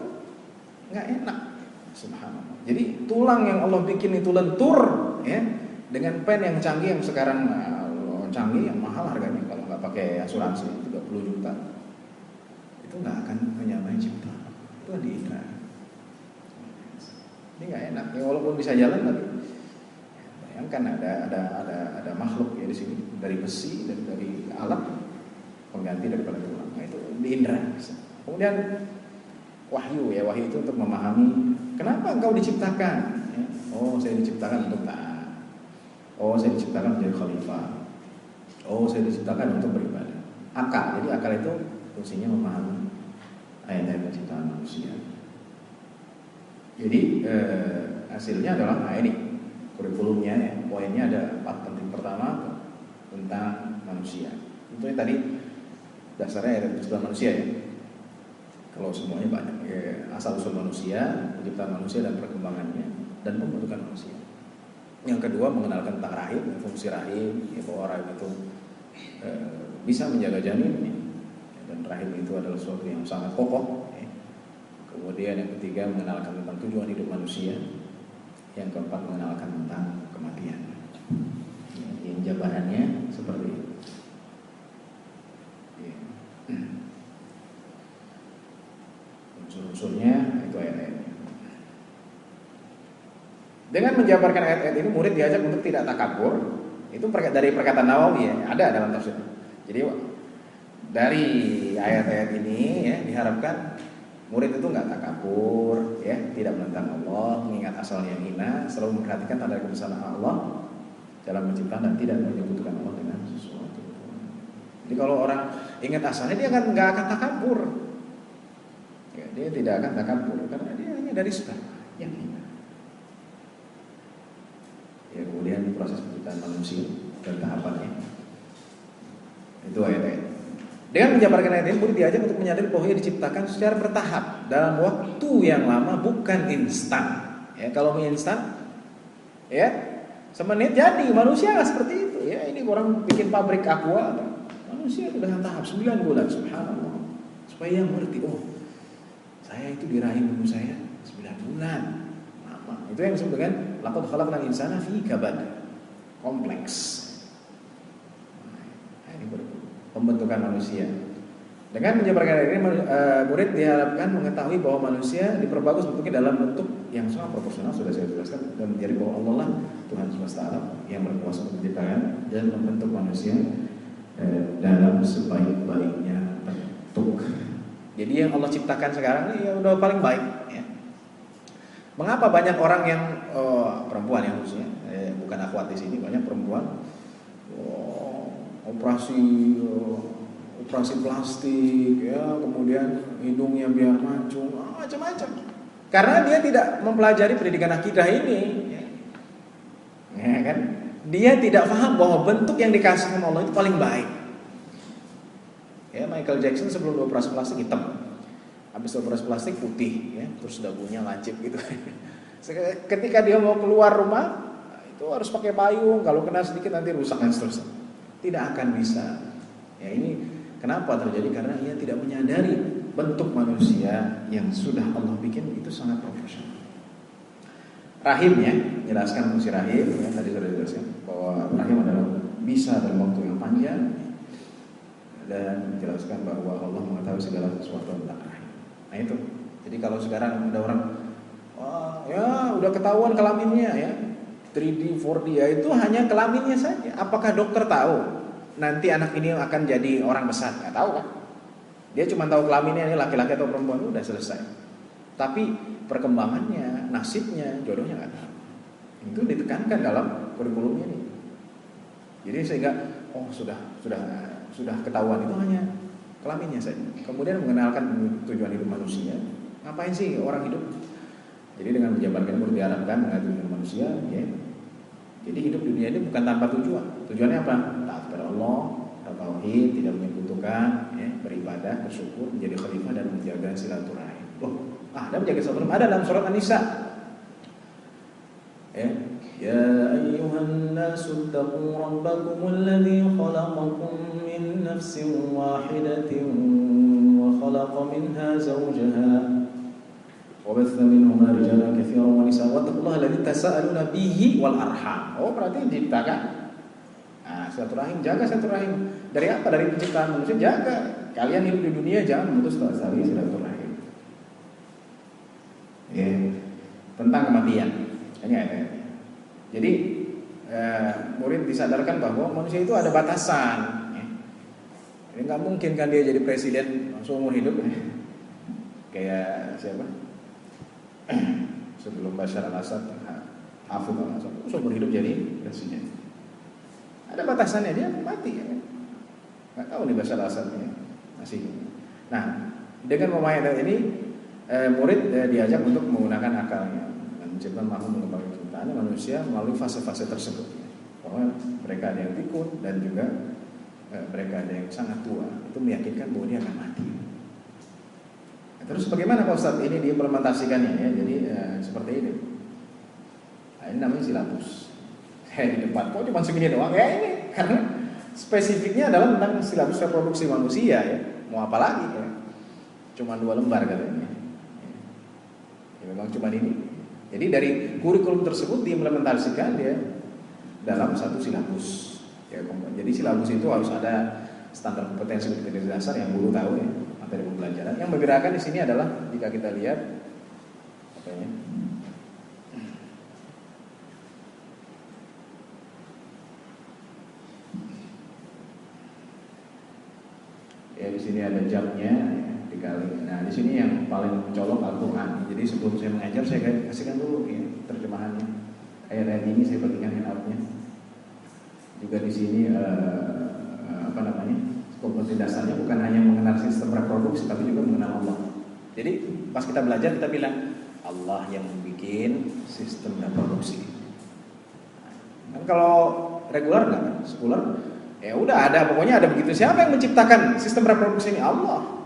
nggak enak. Subhanallah. Jadi tulang yang Allah bikin itu lentur ya, dengan pen yang canggih yang sekarang canggih yang mahal harganya kalau nggak pakai asuransi 30 juta, itu nggak akan menyamai cipta. Itu di indra. Ini nggak enak. Ya, walaupun bisa jalan tapi bayangkan ada makhluk ya di sini dari besi dan dari alat pengganti daripada tulang. Nah, itu di indra. Kemudian wahyu ya, wahyu itu untuk memahami kenapa engkau diciptakan. Ya. Oh, saya diciptakan untuk taat. Oh, saya diciptakan menjadi khalifah. Oh, saya diciptakan untuk beribadah. Akal. Jadi akal itu fungsinya memahami ayat-ayat penciptaan manusia. Jadi hasilnya adalah ini kurikulumnya ya, poinnya ada 4 penting. Pertama tentang manusia. Itu yang tadi dasarnya ayat penciptaan manusia ya. Kalau semuanya banyak ya, asal usul manusia, penciptaan manusia dan perkembangannya dan pembentukan manusia. Yang kedua mengenalkan tentang rahim, fungsi rahim, ya, bahwa rahim itu bisa menjaga janin ya, dan rahim itu adalah sesuatu yang sangat kokoh. Ya. Kemudian yang ketiga mengenalkan tentang tujuan hidup manusia. Yang keempat mengenalkan tentang kematian. Ya, yang jabarannya seperti itu. Ya. Unsur-unsurnya itu ayat-ayatnya. Dengan menjabarkan ayat-ayat ini murid diajak untuk tidak takabur. Itu dari perkataan Nawawi ya, ada dalam tafsir. Jadi dari ayat-ayat ini ya diharapkan murid itu nggak takabur, ya, tidak menentang Allah, mengingat asalnya yang hina, selalu memperhatikan tanda kebesaran Allah dalam menciptakan dan tidak menyebutkan Allah dengan sesuatu. Jadi kalau orang ingat asalnya dia nggak akan takabur, ya, dia tidak akan takabur karena dia hanya dari sebab yang hina. Ya, kemudian proses penciptaan manusia dan tahapannya itu ayat-ayat. Dengan menjabarkan ayat ini, murid diajak untuk menyadari bahwa ia diciptakan secara bertahap dalam waktu yang lama, bukan instan. Ya, kalau instan, ya semenit jadi. Manusia nggak seperti itu. Ya, ini orang bikin pabrik aqua, manusia itu dengan tahap 9 bulan, subhanallah. Supaya mengerti, oh, saya itu di rahim ibu saya 9 bulan. Lama. Itu yang disebut dengan laqad khalaqnal insana fi kabad. Kompleks. Nah, ini pembentukan manusia. Dengan menjabarkan ayat ini, murid diharapkan mengetahui bahwa manusia diperbagus bentuknya dalam bentuk yang sangat proporsional, sudah saya jelaskan, dan menjadi bahwa Allah lah Tuhan semesta alam yang berkuasa untuk menciptakan dan membentuk manusia dalam sebaik-baiknya bentuk. Jadi yang Allah ciptakan sekarang ini ya udah paling baik. Ya. Mengapa banyak orang yang perempuan yang khususnya, bukan akhwat di sini, banyak perempuan operasi plastik, ya, kemudian hidungnya biar mancung, macam-macam. Karena dia tidak mempelajari pendidikan akidah ini, ya kan? Dia tidak paham bahwa bentuk yang dikasih sama Allah itu paling baik. Ya, Michael Jackson sebelum operasi plastik hitam, habis operasi plastik putih, ya, terus dagunya lancip gitu. Ketika dia mau keluar rumah, itu harus pakai payung, kalau kena sedikit nanti rusak dan seterusnya. Tidak akan bisa. Ya, ini kenapa terjadi? Karena ia tidak menyadari bentuk manusia yang sudah Allah bikin itu sangat profesional. Rahimnya, jelaskan fungsi rahim, ya, tadi sudah dijelaskan bahwa rahim adalah bisa dalam waktu yang panjang, dan menjelaskan bahwa Allah mengetahui segala sesuatu tentang rahim. Nah itu. Jadi kalau sekarang ada orang, ya udah ketahuan kelaminnya, ya 3D, 4D, ya itu hanya kelaminnya saja. Apakah dokter tahu nanti anak ini akan jadi orang besar? Nggak tahu kan? Dia cuma tahu kelaminnya ini laki-laki atau perempuan, udah selesai. Tapi perkembangannya, nasibnya, jodohnya nggak tahu. Itu ditekankan dalam kurikulumnya ini. Jadi sehingga sudah ketahuan itu hanya kelaminnya saja. Kemudian mengenalkan tujuan hidup manusia. Ngapain sih orang hidup? Jadi dengan menjabarkan umur diharapkan mengenai tujuan manusia, ya. Jadi hidup dunia ini bukan tanpa tujuan. Tujuannya apa? Taat kepada Allah, tauhid, tidak menyekutukan, ya, beribadah, bersyukur, menjadi khalifah dan menjaga silaturahim. Loh, ada menjaga silaturahim ada dalam surat An-Nisa. Ya ayyuhan nasu taqu rabbakumul ladzi khalaqakum min nafsin wahidatin wa khalaqa minha zawjaha wa batha minhuma rijalan katsiran wa nisaa wattaqullaha alladzi tasaaluna bihi wal arham. Oh, berarti diciptakan silaturahim, jaga silaturahim. Dari apa? Dari penciptaan manusia, jaga. Kalian hidup di dunia jangan memutus tali silaturahim. Ya, tentang kematian. Ini ayat. Jadi murid disadarkan bahwa manusia itu ada batasan. Ini nggak mungkin kan dia jadi presiden langsung umur hidup. Kayak siapa? Sebelum Bashar al-Assad, Hafid al-Assad, umur hidup jadi presiden. Ada batasannya, dia mati. Nggak tahu nih Bashar al-Assad masih. Nah, dengan memahami ini murid diajak untuk menggunakan akalnya. Menciptakan makhluk mengembangkan ciptaan manusia melalui fase-fase tersebut, bahwa mereka ada yang pikun dan juga mereka ada yang sangat tua, itu meyakinkan bahwa dia akan mati. Nah, terus bagaimana Pak Ustadz ini diimplementasikannya ya? Jadi seperti ini. Nah, ini namanya silabus. Di depan kok cuma segini doang ya, ini karena spesifiknya adalah tentang silabus reproduksi manusia ya. Mau apa lagi ya? Cuma 2 lembar katanya. Ya, memang cuma ini. Jadi dari kurikulum tersebut diimplementasikan ya dalam satu silabus. Ya, jadi silabus itu harus ada standar kompetensi dasar yang guru tahu ya, materi pembelajaran. Yang menggerakkan di sini adalah jika kita lihat apa ya? Ya di sini ada jamnya ya, dikali. Nah di sini yang paling mencolok Al-Quran. Jadi sebelum saya mengajar saya kasihkan dulu ya, terjemahannya. Ayat-ayat ini saya bagikan handoutnya. Juga di sini apa namanya, kompetensi dasarnya bukan hanya mengenal sistem reproduksi, tapi juga mengenal Allah. Jadi pas kita belajar kita bilang Allah yang membuat sistem reproduksi. Kan kalau reguler nggak kan, sekuler, ya udah ada, pokoknya ada begitu. Siapa yang menciptakan sistem reproduksi ini? Allah.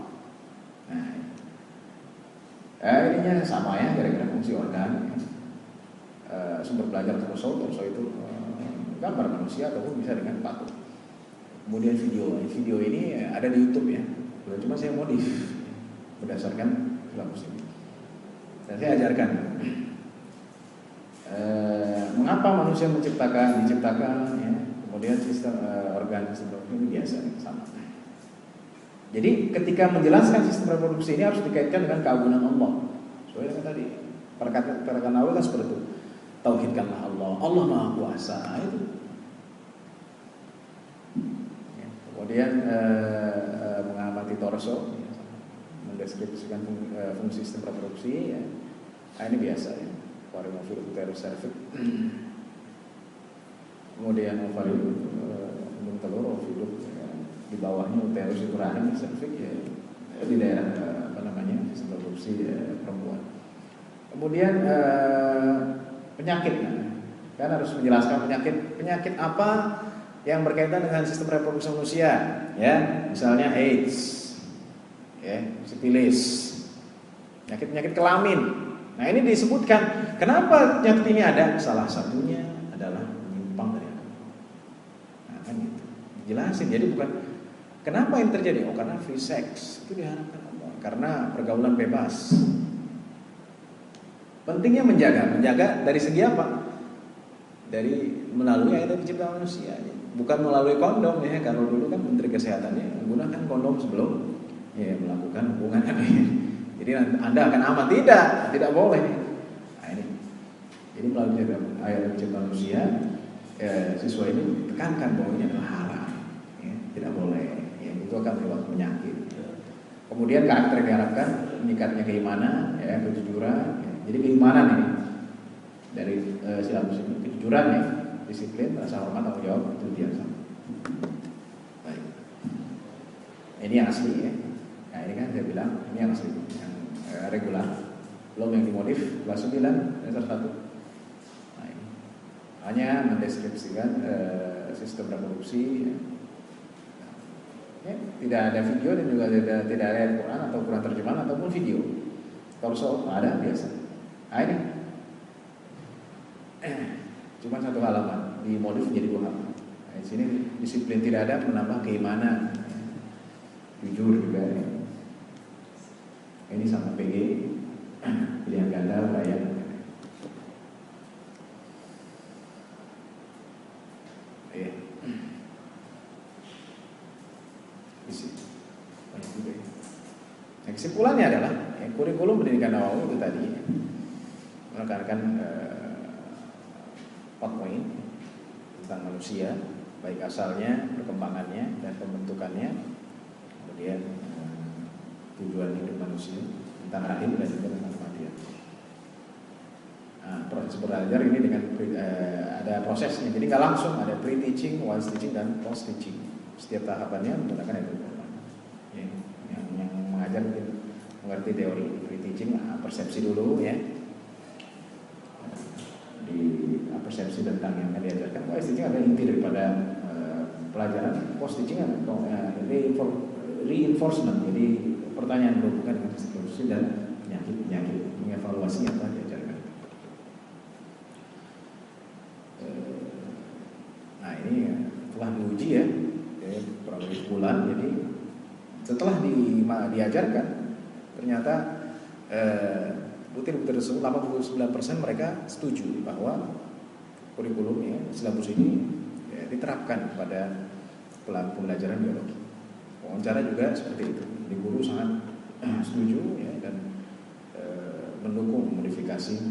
Ininya sama ya, kira-kira fungsi organ. Sumber belajar torso itu gambar manusia ataupun bisa dengan patung. Kemudian video ini ada di YouTube ya. Cuma saya modif berdasarkan silabus ini. Dan saya ajarkan mengapa manusia diciptakan ya. Kemudian sistem organ sistem ini biasa sama. Jadi ketika menjelaskan sistem reproduksi ini harus dikaitkan dengan keagungan Allah. Sesuai dengan tadi perkataan Allah kan seperti itu. Tauhidkanlah Allah, Allah Maha Kuasa itu. Ya, kemudian mengamati torso, ya, mendeskripsikan fungsi sistem reproduksi. Ya. Nah, ini biasa ya. Varimofil uterus cervix. Kemudian ovari telur oviduk. Ya. Di bawahnya uterus itu rahim, cervix ya, di daerah apa namanya sistem reproduksi perempuan. Kemudian penyakit, kan harus menjelaskan penyakit apa yang berkaitan dengan sistem reproduksi manusia, ya, misalnya AIDS, ya, sifilis, penyakit kelamin. Nah ini disebutkan, kenapa penyakit ini ada? Salah satunya adalah menyimpang dari agama. Nah kan gitu, dijelasin. Jadi bukan kenapa yang terjadi? Oh karena free sex itu diharapkan Allah, karena pergaulan bebas. Pentingnya menjaga dari segi apa? Dari melalui ayat penciptaan manusia, bukan melalui kondom ya. Kalau dulu kan Menteri Kesehatannya menggunakan kondom sebelum ya melakukan hubungan. Jadi Anda akan aman, tidak boleh. Nah ini, jadi melalui ayat penciptaan manusia, siswa ini tekankan bahwa ini adalah haram, ya, tidak boleh. Ya, itu akan lewat penyakit. Kemudian karakter yang diharapkan meningkatnya keimanan, ya, kejujuran. Ya. Jadi keimanan ini dari silabus ini, kejujuran ya, disiplin, rasa hormat, tanggung jawab, itu biasa. Baik. Ini yang asli ya. Nah ini kan saya bilang ini yang asli, yang regular. Belum yang dimodif kelas 9 semester 1. Nah ini hanya mendeskripsikan sistem reproduksi. Ya, tidak ada video dan juga tidak ada Al-Quran atau Quran terjemahan ataupun video. Kalau soal ada biasa. Nah ini cuma satu halaman, dimodif jadi 2 halaman. Nah, di sini disiplin tidak ada, menambah keimanan, jujur juga. Ya. Ini sama PG, pilihan ganda, layak. Ya. Isi. Banyak juga. Ya. Nah, kesimpulannya adalah kurikulum pendidikan Nawawi itu tadi menekankan 4 poin tentang manusia, baik asalnya, perkembangannya, dan pembentukannya, kemudian tujuan hidup manusia, tentang rahim dan juga tentang kematian. Nah, proses belajar ini dengan ada prosesnya, jadi nggak langsung, ada pre-teaching, while teaching, dan post-teaching. Setiap tahapannya menggunakan itu. Yang mengajar mungkin mengerti teori pre-teaching, persepsi dulu ya. Di persepsi tentang yang diajarkan. Post teaching adalah inti daripada pelajaran. Post teaching adalah reinforcement. Jadi pertanyaan berhubungan dengan institusi dan penyakit, mengevaluasi apa yang diajarkan. Nah ini telah diuji ya, kurang lebih sebulan. Jadi setelah diajarkan, ternyata butir-butir 89% mereka setuju bahwa kurikulumnya silabus ini ya, diterapkan pada pembelajaran biologi. Wawancara juga seperti itu. Di guru sangat setuju ya, dan mendukung modifikasi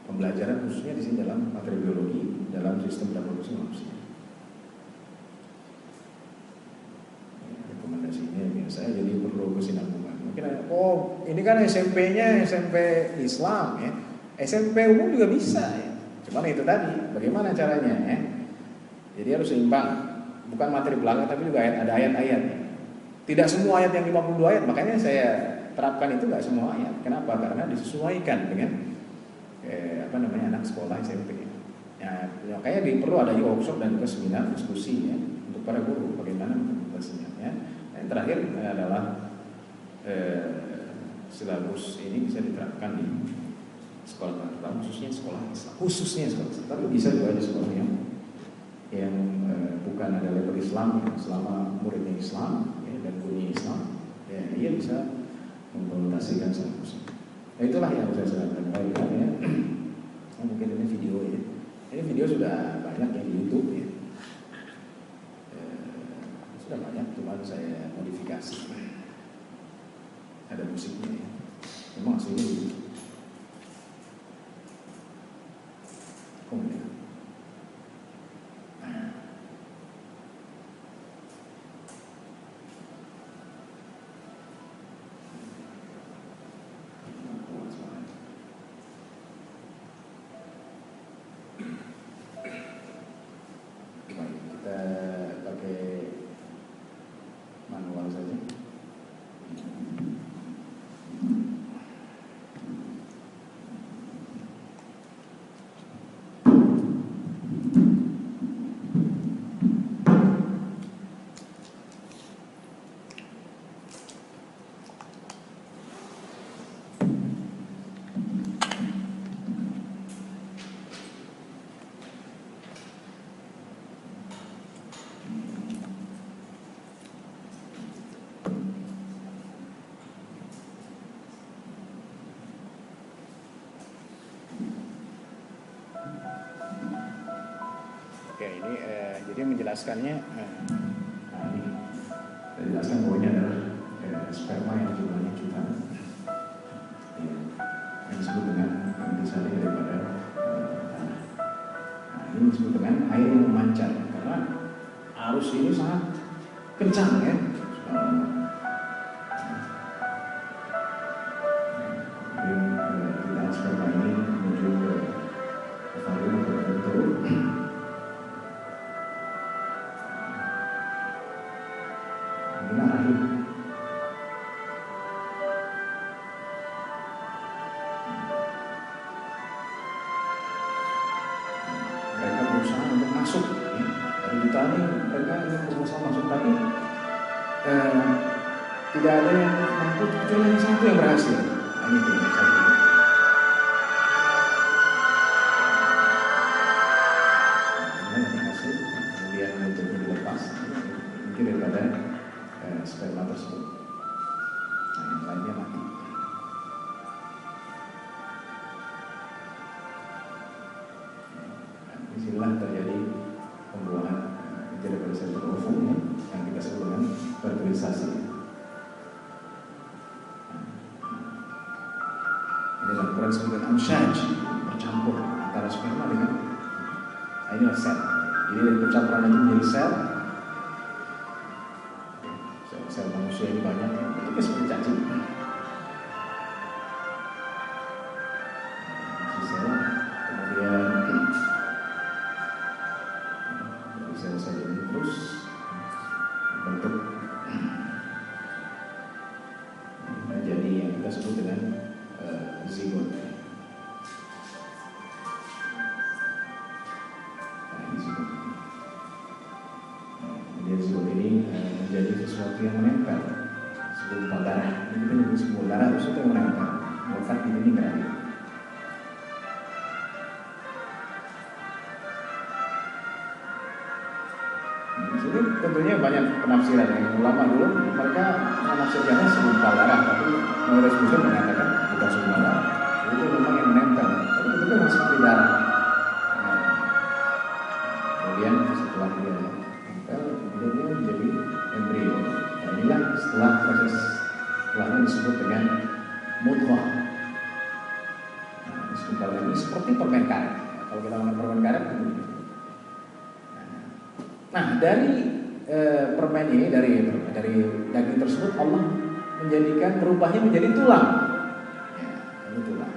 pembelajaran khususnya di sini dalam materi biologi dalam sistem reproduksi manusia. Rekomendasinya biasa jadi perlu kesinambungan. Mungkin ini kan SMP-nya SMP Islam ya, SMP umum juga bisa ya. Cuman itu tadi, bagaimana caranya ya? Jadi harus seimbang, bukan materi belakang tapi juga ada ayat-ayat. Tidak semua ayat yang 52 ayat, makanya saya terapkan itu nggak semua ayat. Kenapa? Karena disesuaikan dengan anak sekolah SMP. Ya, makanya perlu ada workshop dan juga seminar diskusi ya untuk para guru bagaimana implementasinya. Ya. Yang terakhir adalah silabus ini bisa diterapkan di sekolah terutama khususnya sekolah Islam, tapi bisa juga di sekolah yang bukan ada label Islam ya, selama muridnya Islam ya, dan gurunya Islam ya, ia bisa mengimplementasikan silabus. Nah, itulah yang saya sampaikan ya. Mungkin ini video ya, ini video sudah banyak yang di YouTube ya, sudah banyak, cuma saya modifikasi, ada musiknya ya. Memang aslinya gitu. Kemudian kita pakai manual saja. Oke, ini jadi menjelaskannya, ini saya jelaskan bahwa ini adalah sperma yang jumlahnya jutaan, yang disebut dengan intisari daripada tanah. Nah, ini disebut dengan air yang memancar karena arus ini sangat kencang ya. Kita sperma ini menuju ke ovarium atau ovarium. inilah rahim. Mereka berusaha untuk masuk, ya. Dari juta ini mereka ingin berusaha masuk, tapi tidak ada yang mampu kecuali hanya satu yang berhasil. Nah, ini yang satu. Kemudian bentuknya dilepas, mungkin daripada sperma tersebut. Nah, yang lainnya mati. Nah, disinilah terjadi pembuahan daripada sel ovum, yang kita sebut dengan fertilisasi. Ini lakukan sebagai amshaj, bercampur antara sperma dengan inilah sel. Jadi dari pencampuran itu menjadi sel. Sel manusia ini banyak, bentuknya seperti cacing. Sel, kemudian dari sel-sel ini terus bentuk menjadi yang kita sebut dengan zigot. Zigot ini menjadi sesuatu yang menempel, segumpal darah. Ini kan segumpal darah itu sesuatu yang menempel, melekat di dinding rahim. Jadi tentunya banyak penafsiran. Yang ulama dulu mereka menafsirkannya segumpal darah, tapi menurut Spurgeon mengatakan bukan segumpal darah. Itu memang yang menempel, tapi tentunya masih seperti darah. Kemudian setelah dia dia menjadi embrio. Dan inilah setelah proses setelahnya disebut dengan mudghah. Nah, sebentar lagi seperti permen karet. Kalau kita makan permen karet, nah dari permen ini, dari daging tersebut Allah menjadikan, merubahnya menjadi tulang. Ya, ini tulang.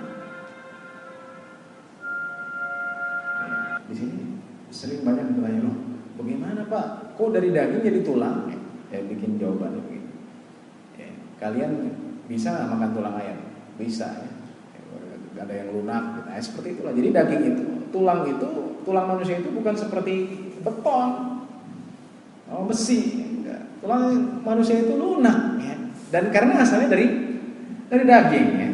Ya, di sini sering banyak bertanya, loh, bagaimana Pak? Kok dari daging jadi tulang? Ya, bikin jawabannya begini. Ya, kalian bisa nggak makan tulang ayam? Bisa. Ya. Ada yang lunak. Nah, seperti itulah. Jadi daging itu, tulang manusia itu bukan seperti beton, besi. Enggak. Tulang manusia itu lunak. Ya. Dan karena asalnya dari daging. Ya.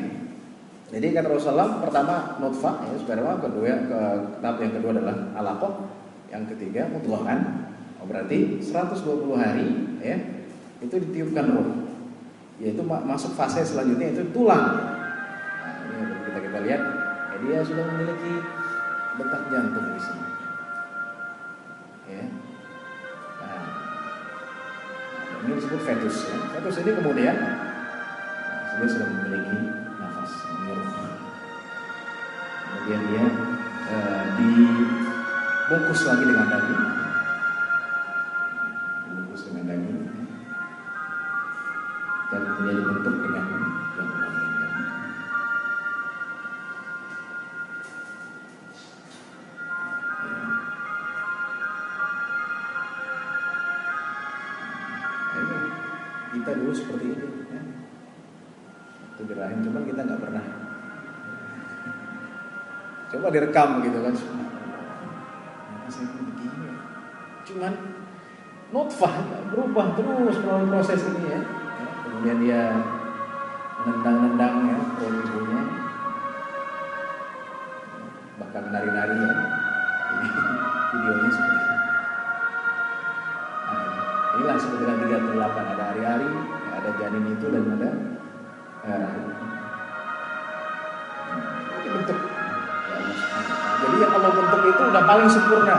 Jadi kata Rasulullah, pertama nutfah, ya, sperma, kedua tahap yang kedua adalah alaqah, yang ketiga mudghah. Berarti 120 hari, ya, itu ditiupkan roh, yaitu masuk fase selanjutnya, itu tulang. Nah, ini kita lihat, ya, dia sudah memiliki detak jantung di sini. Ya. Nah, ini disebut fetus. Ya. Fetus ini kemudian dia sudah memiliki nafas, kemudian dia dibungkus lagi dengan daging. Dan kemudian dibentuk dengan yang kita inginkan. Ya. Kita dulu seperti itu, ya. Itu di rahim, cuman kita nggak pernah. Coba direkam gitu kan, kenapa saya begini? Cuman nutfah berubah terus melalui proses ini, ya. Kemudian dia nendang-nendang, ya, perut ibunya, bahkan nari-nari, ya. Ini videonya seperti ini. Nah, inilah sebetulnya 38, ada hari-hari, ya, ada janin itu dan ada rahim. Ini bentuk, ya, jadi yang Allah bentuk itu udah paling sempurna.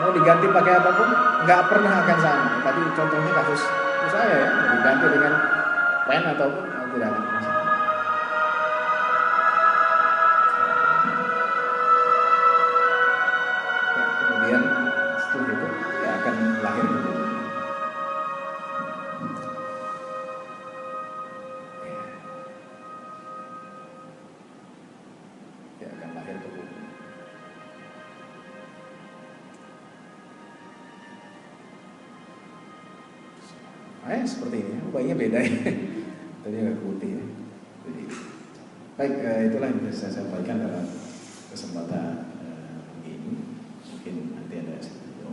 Mau diganti pakai apapun nggak pernah akan sama. Tadi contohnya kasus saya, ya, diganti dengan pen ataupun tidak akan sama. Ya, kemudian setelah itu ya akan lahir ke bumi. Ya akan lahir ke bumi. seperti ini, bayinya beda ya. Tadi agak putih ya. Jadi, baik, itulah yang bisa saya sampaikan dalam kesempatan ini. Mungkin nanti ada sedikit.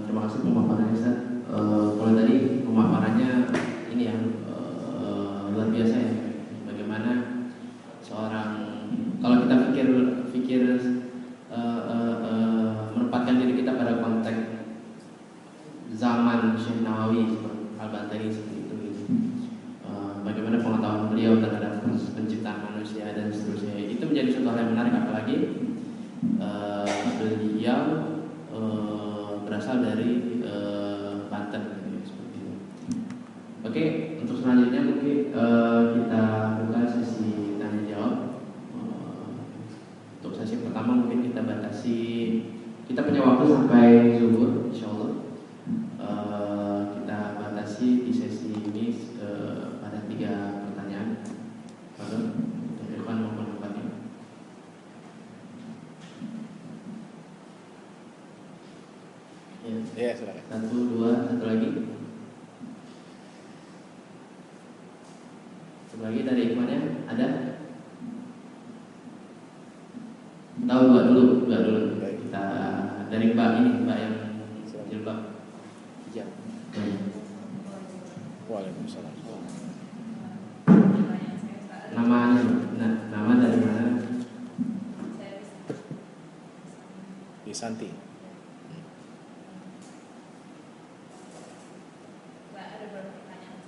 Terima kasih pemaparannya Ustaz. Kalau tadi pemaparannya ini yang luar biasa ya. Bagaimana seorang, kalau kita pikir menempatkan diri kita pada konteks zaman Syekh Nawawi, Al-Bantani seperti itu gitu. Bagaimana pengetahuan beliau terhadap proses penciptaan manusia dan seterusnya, itu menjadi suatu hal yang menarik, apalagi beliau berasal dari Banten gitu, seperti itu. Oke, untuk selanjutnya mungkin kita buka sesi tanya jawab. Untuk sesi pertama mungkin kita batasi, kita punya waktu sampai zuhur, insyaallah. Kita batasi di sesi ini pada 3 pertanyaan. Bagus, untuk Irfan maupun Fatih. Ya, silakan. 1, 2, satu lagi. Satu lagi dari Irfannya ada? Tahu dua dulu. Kita dari Mbak yang jilbab hijab. Waalaikumsalam. Namanya, nama dari mana? Santi. Ada beberapa pertanyaan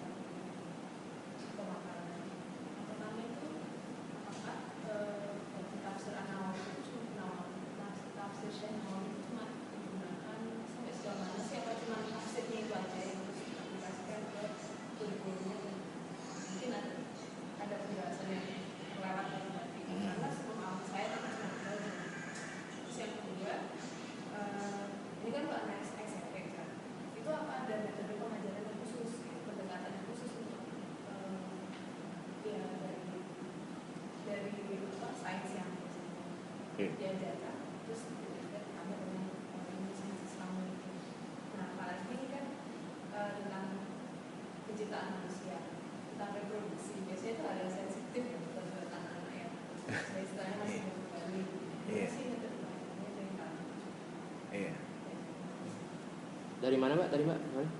pemaparan. Yang pertama itu, apakah tafsir An-Nawawi itu tafsir Syekh Nawawi itu cuma digunakan sampai sejauh mana sih, apa cuma tafsirnya itu aja yang harus diaplikasikan ke kurikulumnya? Mungkin ada penjelasan yang kelewat dari tadi, karena sebelum saya kan masih belajar. Terus yang kedua, ini kan Pak SMP kan, itu apa ada metode pengajaran yang khusus, pendekatan yang khusus untuk ya dari sains yang diajarkan, terus ada dengan sains Islam itu. Nah, apalagi ini kan tentang penciptaan manusia, tentang reproduksi, biasanya itu hal yang sensitif ya, buat anak-anak yang saya istilahnya masih berbalik. Ini sih metode pengajarannya dari kami. Iya. Dari mana Mbak? Dari Mbak? Mana?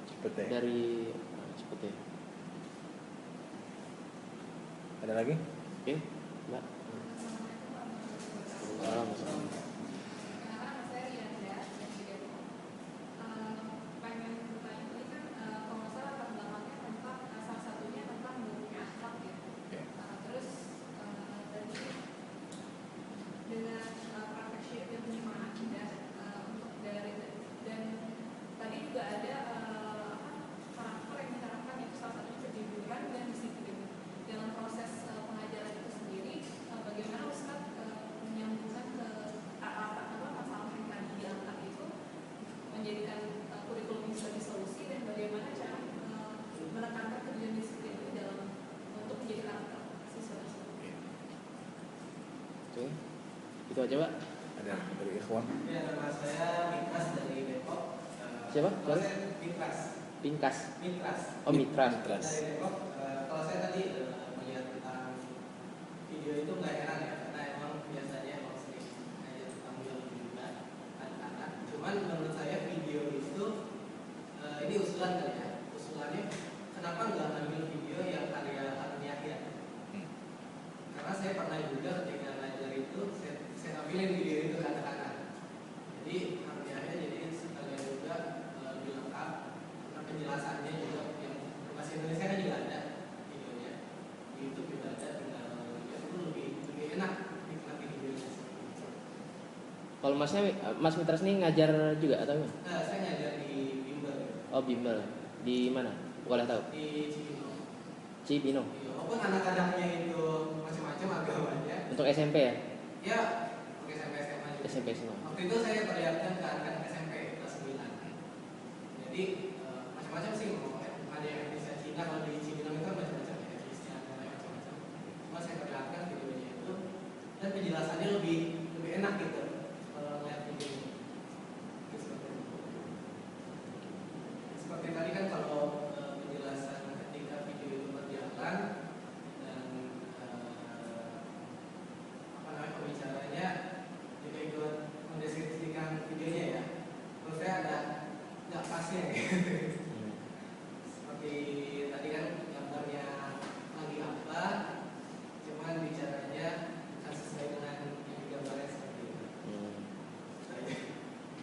Cipete. Dari Cipete. Ada lagi? Oke, Mbak. Waalaikumsalam. Karena saya lihat di Depok, pengen bertanya ini kan kalau nggak salah perkembangannya tentang salah satunya tentang buruknya akhlak ya. Terus tadi dengan praktek syirik dan penyimpanan akidah untuk dari, dan tadi juga ada karakter yang diterapkan, itu salah satunya kejujuran dan disiplin dalam proses pengajaran itu sendiri. Bagaimana Ustaz menyambungkan ke masalah yang tadi diangkat itu, menjadikan kurikulum sebagai solusi, dan bagaimana cara menekankan kejujuran disiplin itu dalam untuk menjadi karakter siswa. Oke. Itu aja, Pak. Ada dari Ikhwan. Ya, nama saya Mikras dari Depok. Siapa? Kalau saya Mikras. Pinkas. Mitras. Oh, Mitras. Dari Depok. Kalau saya tadi melihat tentang video itu nggak heran ya, karena emang biasanya emang sering ngajar tentang biologi juga anak-anak. Cuman menurut saya video itu ini usulan kali ya. Usulannya kenapa nggak ambil video yang karya Harun Yahya? Karena saya pernah juga ketika ngajar itu saya ambilin video itu ke anak-anak. Jadi Harun Yahya jadi sekalian juga lebih lengkap, karena penjelasannya juga yang bahasa Indonesia kan juga ada videonya, di YouTube juga ada, tinggal lihat itu lebih enak nikmati videonya. Kalau Mas Mitras ini ngajar juga atau gimana? Nah, saya ngajar di Bimbel. Oh, bimbel. Di mana? Boleh tahu? Di Cibinong. Cibinong. Walaupun anak-anaknya itu macam-macam agamanya. Untuk SMP ya? Ya, untuk SMP SMA juga. SMP semua. Waktu itu saya perlihatkan ke anak SMP kelas 9. Jadi macam-macam sih, ada yang Indonesia Cina, kalau di Cibinong itu macam-macam ya, Indonesia ada macam-macam. Cuma saya perlihatkan videonya itu, dan penjelasannya lebih enak gitu kalau lihat video ini. Seperti tadi kan kalau penjelasan ketika video itu berjalan dan pembicaranya juga ikut mendeskripsikan videonya ya. Menurut saya ada nggak pasnya gitu. Seperti tadi kan gambarnya lagi apa, cuman bicaranya bukan sesuai dengan yang digambarkan seperti itu.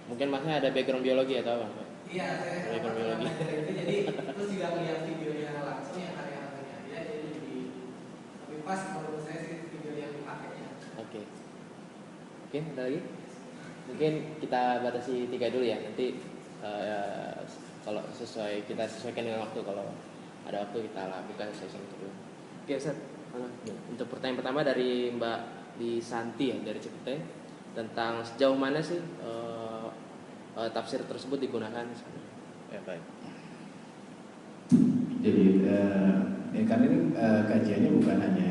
Mungkin masnya ada background biologi atau apa? Iya, saya pernah belajar itu, jadi terus juga melihat videonya langsung yang karya-karyanya dia, jadi lebih pas menurut saya sih video yang dipakainya. Oke. Oke, ada lagi? Mungkin kita batasi 3 dulu ya. Nanti kalau kita sesuaikan dengan waktu. Kalau ada waktu kita lakukan sesi kedua. Oke, Ustaz. Untuk pertanyaan pertama dari Mbak Santi ya, dari Cipete, tentang sejauh mana sih tafsir tersebut digunakan. Ya, baik. Jadi karena ini kajiannya bukan hanya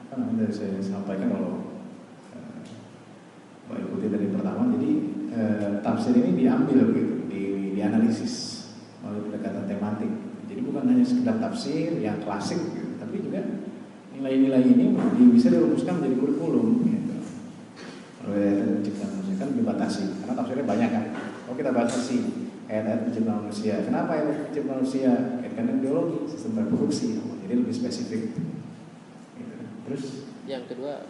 apa namanya dari saya sampaikan kalau ikuti dari pertama. Jadi tafsir ini diambil gitu, dianalisis melalui pendekatan tematik. Jadi bukan hanya sekedar tafsir yang klasik gitu, tapi juga nilai-nilai ini bisa dirumuskan menjadi kurikulum gitu. Oleh penciptaan manusia kan dibatasi karena tafsirnya banyak kan. Kalau kita batasi ayat-ayat penciptaan manusia, kenapa ayat penciptaan manusia? Karena biologi, sistem reproduksi, jadi lebih spesifik. Gitu. Terus yang kedua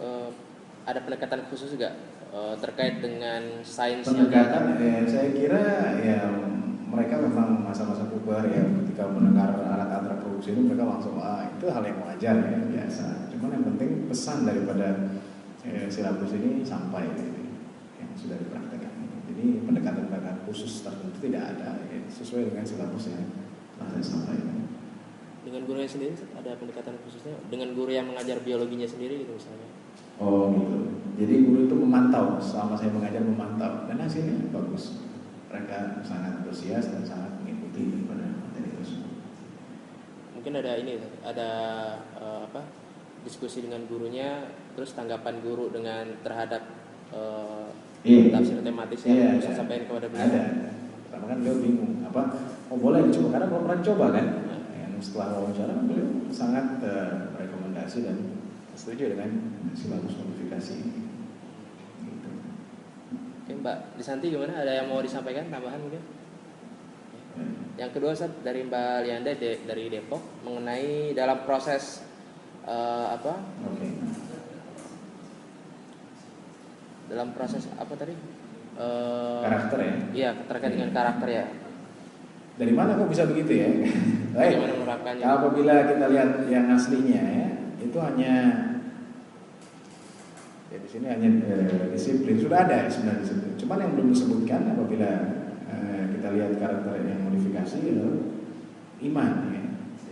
ada pendekatan khusus juga terkait dengan sains. Pendekatan saya kira ya mereka memang masa-masa puber ya, ketika mendengar alat-alat reproduksi ini mereka langsung itu hal yang wajar ya, biasa. Cuman yang penting pesan daripada silabus ini sampai yang sudah dipraktekkan. Jadi pendekatan-pendekatan khusus tertentu tidak ada ya, sesuai dengan silabus yang telah saya sampaikan. Dengan gurunya sendiri ada pendekatan khususnya dengan guru yang mengajar biologinya sendiri gitu misalnya. Oh gitu. Jadi guru itu memantau selama saya mengajar, memantau dan hasilnya bagus. Mereka sangat antusias dan sangat mengikuti daripada materi tersebut. Mungkin ada diskusi dengan gurunya, terus tanggapan guru terhadap tafsir tematis yang bisa sampaikan kepada beliau. Ada. Pertama kan beliau bingung boleh dicoba karena belum pernah coba kan. Setelah wawancara beliau sangat rekomendasi dan setuju dengan silabus modifikasi ini. Gitu. Oke, Mbak Disanti gimana? Ada yang mau disampaikan tambahan mungkin? Yang kedua Ustaz, dari Mbak Lianda dari Depok mengenai dalam proses dalam proses apa tadi? Karakter ya? Iya, terkait dengan karakter ya. Dari mana kok bisa begitu ya? Bagaimana menerapkannya? Apabila kita lihat yang aslinya ya, itu hanya di sini hanya disiplin sudah ada sebenarnya disiplin. Cuman yang belum disebutkan apabila kita lihat karakter yang modifikasi adalah iman ya.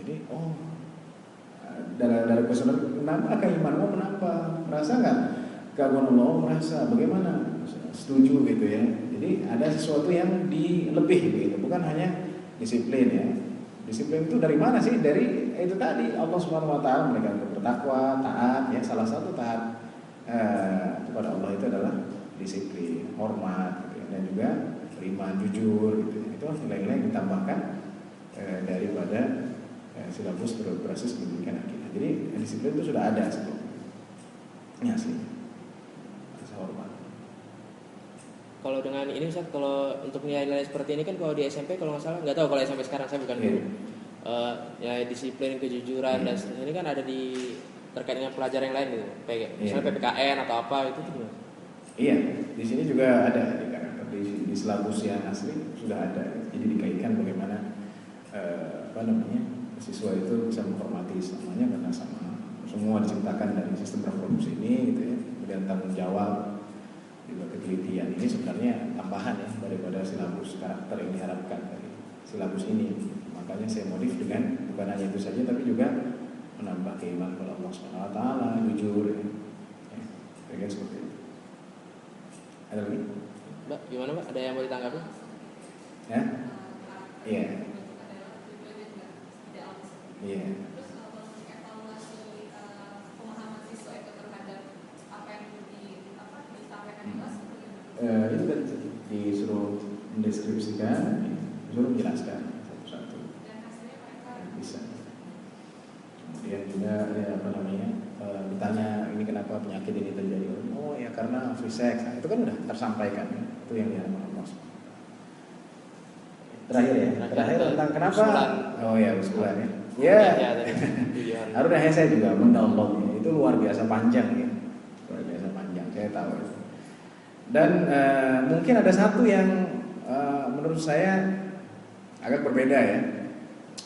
Jadi dari kuesioner kenapa imanmu kenapa? Merasa nggak keagungan Allah? Merasa bagaimana? Setuju gitu ya. Jadi ada sesuatu yang lebih gitu, bukan hanya disiplin ya. Disiplin itu dari mana sih? Dari itu tadi Allah Subhanahu wa taala mereka bertakwa, taat ya. Salah satu taat kepada Allah itu adalah disiplin, hormat gitu ya. Dan juga beriman, jujur gitu ya. Itu nilai-nilai yang ditambahkan daripada silabus berbasis pendidikan akidah. Jadi disiplin itu sudah ada sebelumnya. Ini aslinya. Rasa hormat. Kalau dengan ini Ustaz, kalau untuk nilai-nilai seperti ini kan kalau di SMP kalau nggak salah, nggak tahu kalau SMP sekarang saya bukan guru. Ya disiplin, kejujuran dan seterusnya ini kan ada terkait dengan pelajaran yang lain gitu. Misalnya PPKN atau apa itu tuh. Iya, di sini juga ada di karakter di silabus yang asli sudah ada. Jadi dikaitkan bagaimana siswa itu bisa menghormati semuanya karena semua diciptakan dari sistem reproduksi ini gitu ya. Kemudian tanggung jawab juga ketelitian ini sebenarnya tambahan ya daripada silabus karakter yang diharapkan dari silabus ini. Makanya saya modif dengan bukan hanya itu saja tapi juga menambah keimanan kepada Allah Subhanahu wa taala, jujur ya. Kira-kira seperti itu. Ada lagi? Mbak, gimana Mbak? Ada yang mau ditanggapi? Ya? Iya. Iya. Terus kalau evaluasi pemahaman siswa itu terhadap apa yang itu kan disuruh mendeskripsikan, disuruh menjelaskan satu-satu. Dan hasilnya mereka Bisa. Kemudian juga ditanya ini kenapa penyakit ini terjadi? Oh ya karena free sex. Nah, itu kan udah tersampaikan ya. Itu yang dia mau. Terakhir ya. Terakhir tentang kenapa? Usulan. Oh ya usulan ya. Ya. Harusnya saya juga mendownloadnya. Itu luar biasa panjang ya. Luar biasa panjang. Saya tahu. Dan mungkin ada satu yang menurut saya agak berbeda ya.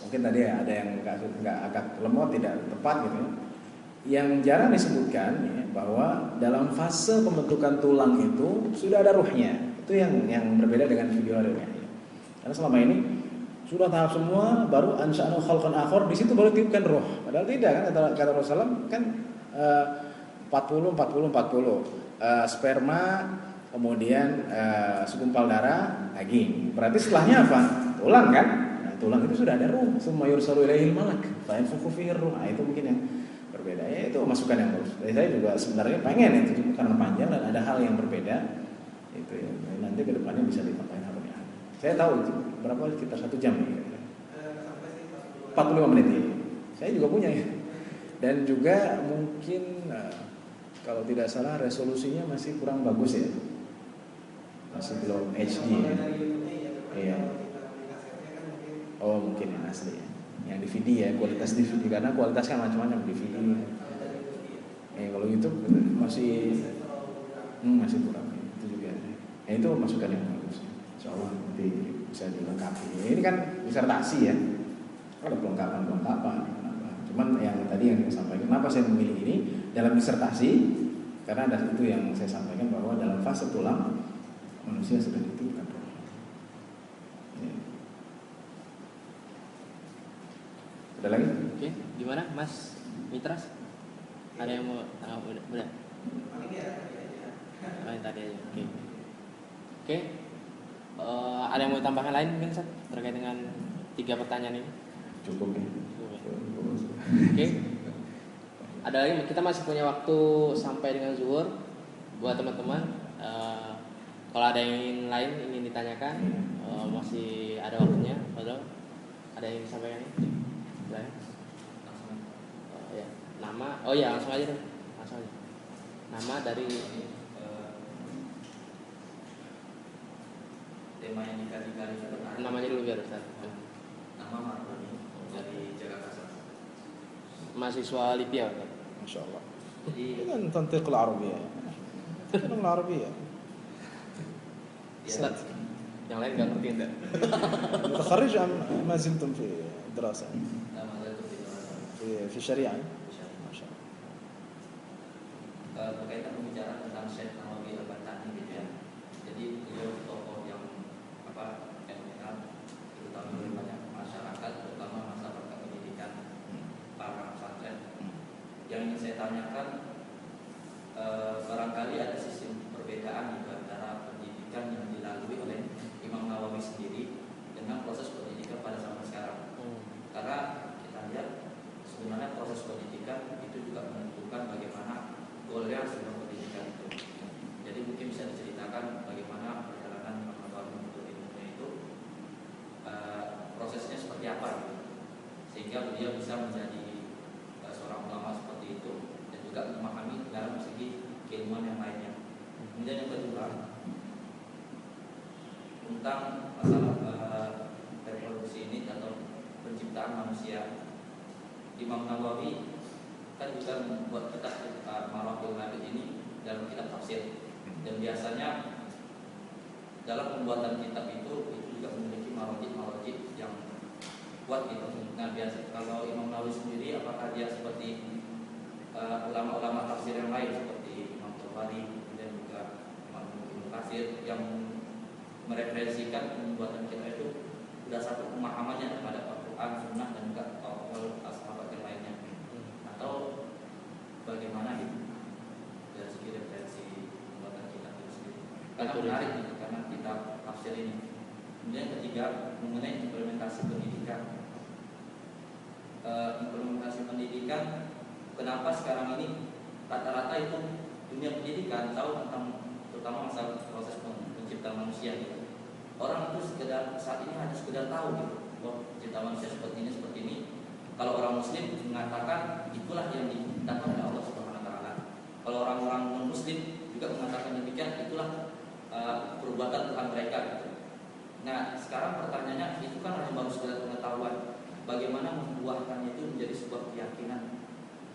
Mungkin tadi ada yang agak lemot, tidak tepat gitu ya. Yang jarang disebutkan ya, bahwa dalam fase pembentukan tulang itu sudah ada ruhnya. Itu yang berbeda dengan video lainnya. Karena selama ini sudah tahap semua, baru ansha'nu khalqan akhar, di situ baru tiupkan ruh. Padahal tidak kan kata Rasulullah kan 40 sperma, kemudian segumpal darah, daging. Berarti setelahnya apa? Tulang kan? Nah, tulang itu sudah ada ruh. Summa yursalu ilaihil malak fa yanfukhu fihi ruh. Nah, itu mungkin yang berbeda. Ya, itu masukan yang bagus. Jadi saya juga sebenarnya pengen itu karena panjang dan ada hal yang berbeda. Itu ya. Nanti kedepannya bisa ditambahin hal-hal. Saya tahu itu berapa sekitar 1 jam ya. Sampai sih 45 menit ya. Saya juga punya ya. Dan juga mungkin kalau tidak salah resolusinya masih kurang bagus ya. Masih belum HD ya. Iya. Oh mungkin yang asli ya. Yang DVD ya, kualitas DVD karena kualitas kan macam-macam DVD. Kalau YouTube masih kurang. Itu juga. Itu masukan yang bagus. Insyaallah nanti bisa dilengkapi. Ini kan disertasi ya. Ada pelengkapan. Cuman yang tadi yang saya sampaikan, kenapa saya memilih ini dalam disertasi? Karena ada itu yang saya sampaikan bahwa dalam fase tulang manusia sudah ditiupkan roh. Ada lagi? Oke, gimana Mas Mitras? Ada yang mau udah? Main tadi aja. Oke. Ada yang mau tambahkan lain mungkin Sat, terkait dengan 3 pertanyaan ini? Cukup ya. Oke. Ada lagi, kita masih punya waktu sampai dengan zuhur. Buat teman-teman, kalau ada yang lain ingin ditanyakan, masih ada waktunya. Padahal ada yang disampaikan ini? Silahkan. Ya. Nama, langsung aja deh. Nama dari tema yang dikaji kali itu namanya dulu biar Ustaz. nama Maroni dari Jakarta. Mahasiswa Libya. Masya Allah. Jadi Kan tantiq al-Arabiyah. Tantiq al-Arabiyah. Ustaz, yang lain nggak ngerti enggak? متخرج أم ما زلتم في دراسة nama saya itu في شريعة؟ ما شاء الله. berkaitan pembicaraan tentang Syekh Nawawi Al-Bantani gitu ya. Jadi beliau tokoh yang fenomenal, terutama oleh banyak masyarakat, terutama masyarakat pendidikan para pesantren. Yang ingin saya tanyakan, barangkali ada sistem perbedaan gitu antara pendidikan yang dilalui oleh Imam Nawawi sendiri dengan proses pendidikan pada zaman sekarang. Karena kita lihat sebenarnya proses pendidikan itu juga menentukan bagaimana goalnya sebuah pendidikan itu. Jadi mungkin bisa diceritakan bagaimana perjalanan Imam Nawawi menuntut ilmunya itu, prosesnya seperti apa gitu. Sehingga beliau bisa menjadi seorang ulama seperti itu dan juga memahami dalam segi keilmuan yang lainnya. Kemudian yang kedua tentang masalah reproduksi ini atau penciptaan manusia. Imam Nawawi kan juga membuat kitab Marwahul Nabi ini dalam kitab tafsir, dan biasanya dalam pembuatan kitab itu juga memiliki marojid yang kuat gitu. Nah biasa kalau Imam Nawawi sendiri, apakah dia seperti ulama-ulama tafsir yang lain seperti Imam Tabari dan juga Imam Ibnu Katsir yang mereferensikan pembuatan kitab itu berdasarkan pemahamannya terhadap Al-Quran, Sunnah dan juga sahabat yang lainnya, atau bagaimana itu dari segi referensi pembuatan kitab itu sendiri? Karena menarik gitu, karena kitab tafsir ini. Kemudian ketiga mengenai implementasi pendidikan. Implementasi pendidikan, kenapa sekarang ini rata-rata itu dunia pendidikan tahu tentang terutama masalah proses penciptaan manusia gitu. Orang itu sekedar saat ini hanya sekedar tahu gitu, oh penciptaan manusia seperti ini. Kalau orang Muslim mengatakan itulah yang diciptakan oleh Allah Subhanahu Wa Taala. Kalau orang-orang non Muslim juga mengatakan demikian, itulah perbuatan Tuhan mereka gitu. Nah sekarang pertanyaannya, itu kan hanya baru sekedar pengetahuan. Bagaimana membuahkannya itu menjadi sebuah keyakinan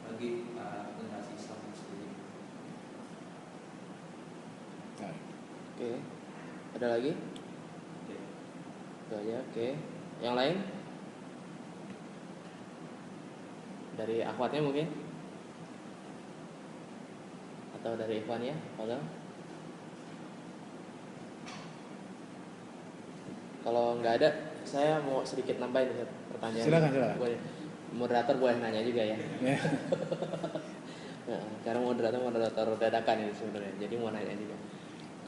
bagi generasi Islam sendiri? Oke. Ada lagi? Itu aja. Oke. Yang lain? Dari akhwatnya mungkin? Atau dari ikhwannya? Kalau nggak ada, saya mau sedikit nambahin pertanyaan. Silakan. Moderator boleh nanya juga ya. Nah, karena moderator dadakan ini sebenarnya. Jadi mau nanya juga.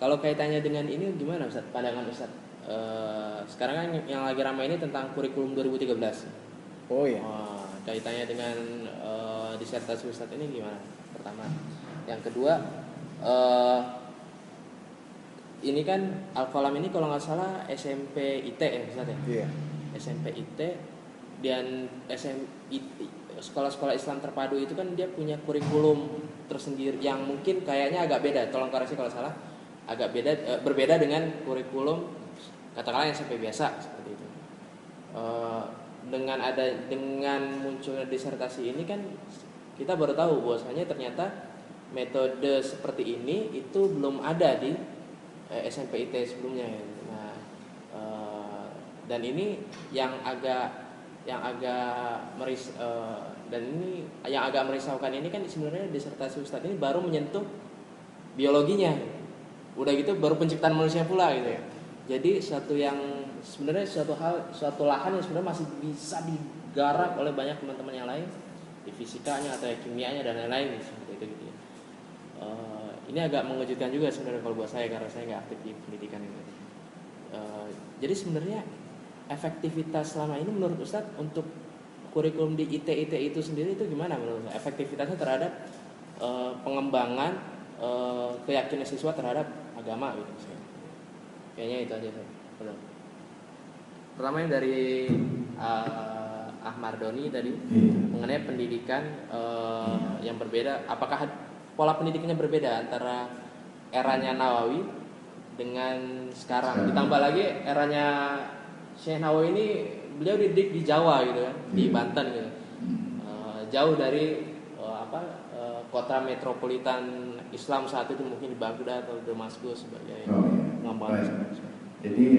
Kalau kaitannya dengan ini gimana Ustaz? Pandangan Ustaz? Sekarang kan yang lagi ramai ini tentang kurikulum 2013. Oh iya. Kaitannya dengan disertasi Ustaz ini gimana? Pertama. Yang kedua, ini kan Al-Qalam ini kalau nggak salah SMP IT ya Ustaz ya? Iya. SMP IT dan sekolah-sekolah Islam terpadu itu kan dia punya kurikulum tersendiri yang mungkin kayaknya agak beda. Tolong koreksi kalau salah. Agak berbeda dengan kurikulum katakanlah yang SMP biasa seperti itu. Dengan munculnya disertasi ini kan kita baru tahu bahwasanya ternyata metode seperti ini itu belum ada di SMP IT sebelumnya. Nah, dan ini yang agak merisaukan ini kan sebenarnya disertasi Ustadz ini baru menyentuh biologinya, udah gitu baru penciptaan manusia pula gitu. Jadi suatu lahan yang sebenarnya masih bisa digarap oleh banyak teman-teman yang lain di fisikanya atau kimianya dan lain-lain seperti itu gitu ya. Ini agak mengejutkan juga sebenarnya kalau buat saya karena saya nggak aktif di pendidikan ini. Jadi sebenarnya efektivitas selama ini menurut Ustadz untuk kurikulum di IT itu sendiri itu gimana menurut Ustadz? Efektivitasnya terhadap pengembangan keyakinan siswa terhadap agama gitu. Kayaknya itu aja Ustadz. Pertama yang dari Ahmad Doni tadi mengenai pendidikan yang berbeda, apakah pola pendidikannya berbeda antara eranya Nawawi dengan sekarang. Ditambah lagi eranya Syekh Nawawi ini beliau dididik di Jawa gitu kan, di Banten gitu. Jauh dari kota metropolitan Islam saat itu mungkin di Baghdad atau Damaskus sebagai pengembangan. Jadi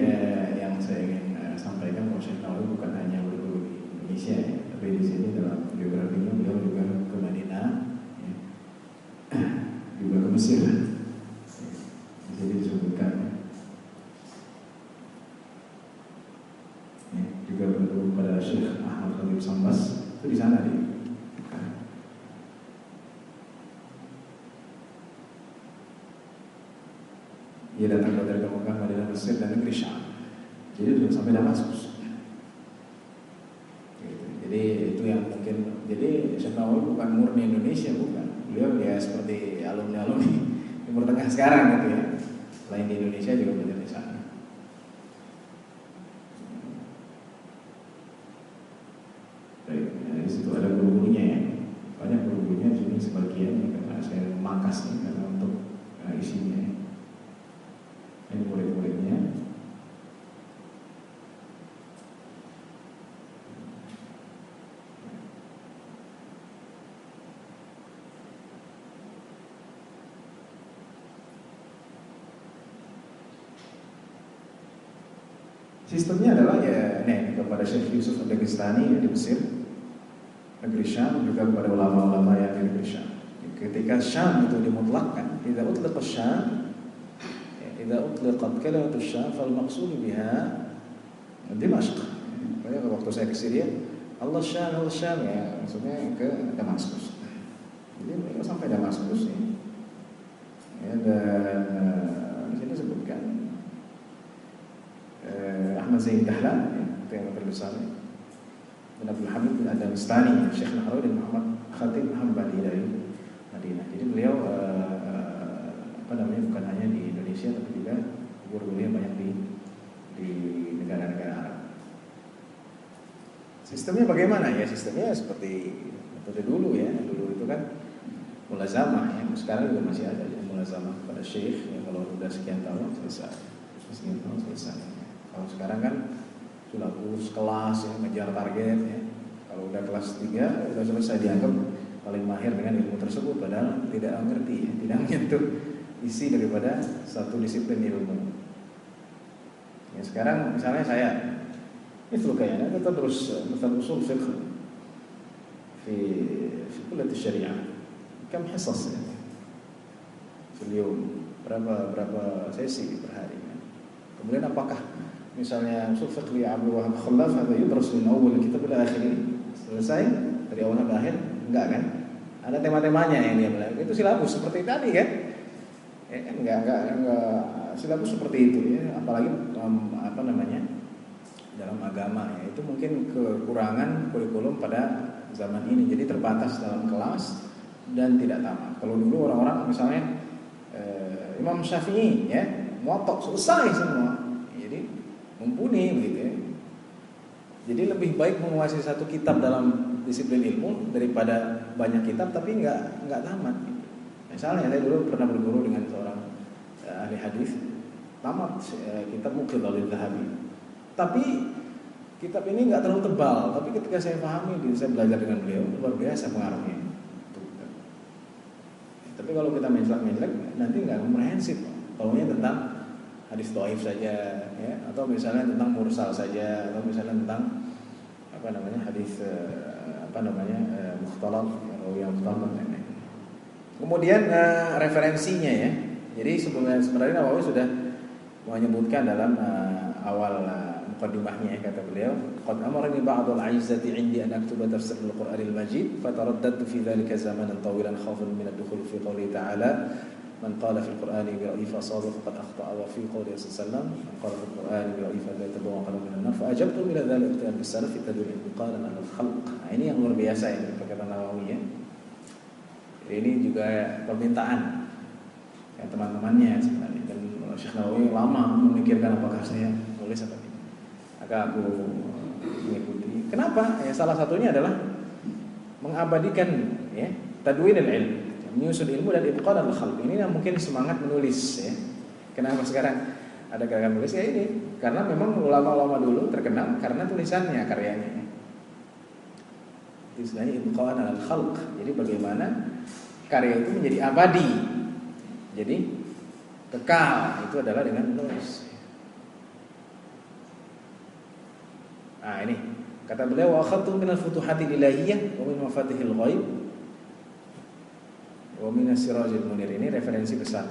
yang saya ingin sampaikan bahwa Syekh Nawawi bukan hanya berguru di Indonesia ya, tapi di sini dalam biografinya beliau juga ke Madinah, ya, juga ke Mesir. Jadi disebutkan ya, juga berguru pada Syekh Ahmad Khalid Sambas itu di sana dia. Ia datang dari Mekah, Madinah, Mesir dan negeri Syam. Jadi sudah sampai Damaskus. Gitu. Jadi itu yang mungkin. Jadi Syekh Nawawi bukan murni Indonesia, bukan. Beliau ya seperti alumni Timur Tengah sekarang gitu ya. Selain di Indonesia juga belajar di sana. Baik, nah, di situ ada guru-gurunya ya. Banyak guru-gurunya di sini sebagian ya, karena saya memangkas nih karena untuk isinya. Ini murid-muridnya. Sistemnya adalah ya kepada Syekh Yusuf Al-Dagestani di Mesir, negeri Syam, juga kepada ulama-ulama yang di negeri Syam. Ketika Syam itu dimutlakkan, idza utliqa Syam, idza utliqat kalimatu Syam fal maqsud biha Dimashq. Pada waktu saya ke Syria, Allah Syam ya, maksudnya ke Damaskus. Jadi mereka sampai Damaskus ya. Dan di sini disebutkan Ahmad Zain Dahlan ya, itu yang terbesarnya, dan Abdul Hamid bin Ad-Damastani, Syekh Nahrawi dan Muhammad Khatib Hambali dari Madinah. Jadi beliau bukan hanya di Indonesia, tapi juga guru-gurunya banyak di negara-negara Arab. Sistemnya bagaimana ya? Sistemnya seperti dulu ya. Dulu itu kan mulazamah ya. Sekarang juga masih ada ya mulazamah pada syekh ya, kalau udah sekian tahun selesai. Sekian tahun selesai. Kalau sekarang kan sudah lulus kelas ya, ngejar target ya. Kalau udah kelas 3 udah selesai, dianggap paling mahir dengan ilmu tersebut, padahal tidak mengerti ya, tidak menyentuh isi daripada satu disiplin ilmu. Ya, sekarang misalnya saya مثل كيان أنت تدرس مثلا أصول فقه في كلية الشريعة كم حصص يعني في اليوم berapa sesi per hari kan? Kemudian apakah misalnya usul fiqh Abdul Wahab Khallaf ada yudras min awal kitab ila akhir, selesai dari awal sampai akhir? Enggak kan? Ada tema-temanya yang dia bilang itu silabus seperti tadi kan? Ya kan enggak silabus seperti itu ya, apalagi apa namanya? Dalam agama ya, itu mungkin kekurangan kurikulum pada zaman ini, jadi terbatas dalam kelas dan tidak tamat. Kalau dulu orang-orang misalnya Imam Syafi'i ya, motok selesai semua, jadi mumpuni begitu ya. Jadi lebih baik menguasai satu kitab dalam disiplin ilmu daripada banyak kitab tapi nggak tamat. Misalnya saya dulu pernah berguru dengan seorang ahli hadis, tamat kitab Muqil al-Dhahabi. Tapi kitab ini nggak terlalu tebal, tapi ketika saya pahami, saya belajar dengan beliau, luar biasa pengaruhnya. Tapi kalau kita menjelek nanti nggak komprehensif. Kalaunya tentang hadis dhaif saja, ya, atau misalnya tentang mursal saja, atau misalnya tentang hadis mukhtalaf, yang mukhtalaf. Kemudian referensinya ya. Jadi sebenarnya Nawawi sudah menyebutkan dalam awal muqaddimahnya kata beliau, qad amarani ba'd al-'izzati 'indi an aktuba tafsir al-Qur'an al-Majid fataraddadtu fi dhalika zamanan tawilan khawfan min ad-dukhul fi qawli ta'ala man qala fi al-Qur'ani bi ra'yi fasada faqad akhta'a wa fi qawli sallallahu man qala fi al-Qur'ani bi ra'yi fala yatabawa qala min an-nar fa ajabtu ila dhalika bi-salaf fi tadwin qalan al-khalq. Nah, ini yang luar biasa ini perkataan Nawawi ya. Ini juga permintaan ya, teman-temannya sebenarnya, dan Syekh Nawawi lama memikirkan apakah saya nulis atau tidak. Maka aku mengikuti. Kenapa? Ya, salah satunya adalah mengabadikan ya, tadwinul ilm, menyusun ilmu dan ibqal al-khalq. Ini yang mungkin semangat menulis ya. Kenapa sekarang ada gerakan menulis ya ini? Karena memang ulama-ulama dulu terkenal karena tulisannya, karyanya. Istilahnya ibqal al-khalq. Jadi bagaimana karya itu menjadi abadi. Jadi kekal itu adalah dengan menulis. Nah ini kata beliau, wa akhadtu min al-futuhatil ilahiyah wa min mafatihil ghaib wa min as-sirajil munir. Ini referensi besar.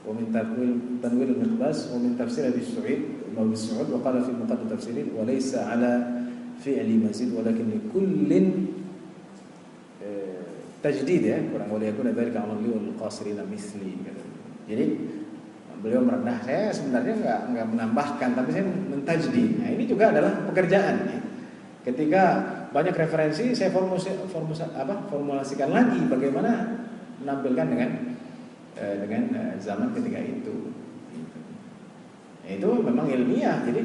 Wa min tanwil al-miqbas wa min tafsir al-Su'id wa al-Su'ud wa qala fi muqaddimah tafsir wa laysa ala fi'li mazid walakin li kullin tajdid ya, kurang boleh yakun dzalika 'ala li wal qasirina mithli. Jadi beliau merendah, saya sebenarnya nggak menambahkan, tapi saya mentajdid. Nah ini juga adalah pekerjaan ya. Ketika banyak referensi, saya formulasikan lagi bagaimana menampilkan dengan zaman ketika itu. Nah, itu memang ilmiah, jadi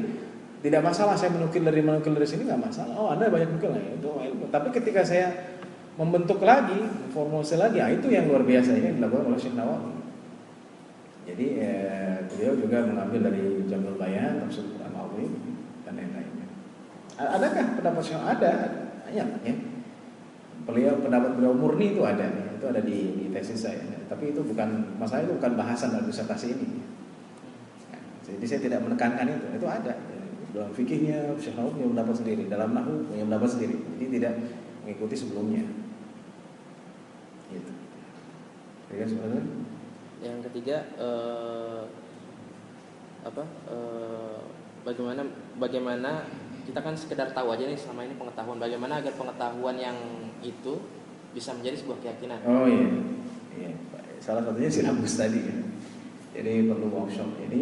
tidak masalah saya menukil dari sini, nggak masalah. Oh Anda banyak nukil, itu ilmu. Tapi ketika saya membentuk lagi, formulasi lagi, itu yang luar biasa ini dilakukan oleh Syekh Nawawi. Jadi beliau juga mengambil dari Jamul Bayan, Tafsir Quran Al-Azim dan lain-lainnya. Adakah pendapat yang ada? Banyak ya. Pendapat beliau murni itu ada, ya. Itu ada di tesis saya. Tapi itu bukan masalah, itu bukan bahasan dalam disertasi ini. Nah, jadi saya tidak menekankan itu ada. Dalam fikihnya Syekh Nawawi punya pendapat sendiri, dalam nahwu punya pendapat sendiri. Jadi tidak mengikuti sebelumnya. Gitu. Ya sebenarnya. Yang ketiga bagaimana kita kan sekedar tahu aja nih selama ini pengetahuan, bagaimana agar pengetahuan yang itu bisa menjadi sebuah keyakinan. Oh iya. Salah satunya silabus tadi ya. Jadi perlu workshop. Jadi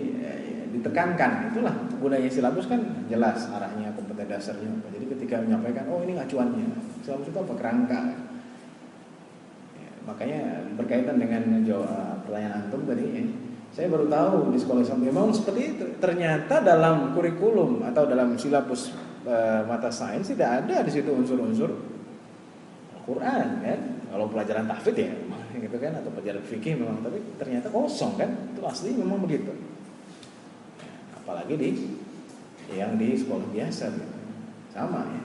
ditekankan, itulah gunanya silabus kan jelas arahnya, kompeten dasarnya apa. Jadi ketika menyampaikan, oh ini acuannya, silabus itu apa, kerangka. Makanya berkaitan dengan pertanyaan antum tadi ya, Saya baru tahu di sekolah Islam memang seperti itu. Ternyata dalam kurikulum atau dalam silabus mata sains tidak ada di situ unsur-unsur Al-Quran kan. Kalau pelajaran tahfidz ya gitu kan, atau pelajaran fikih memang, tapi ternyata kosong kan. Itu asli memang begitu. Apalagi yang di sekolah biasa gitu. Sama ya.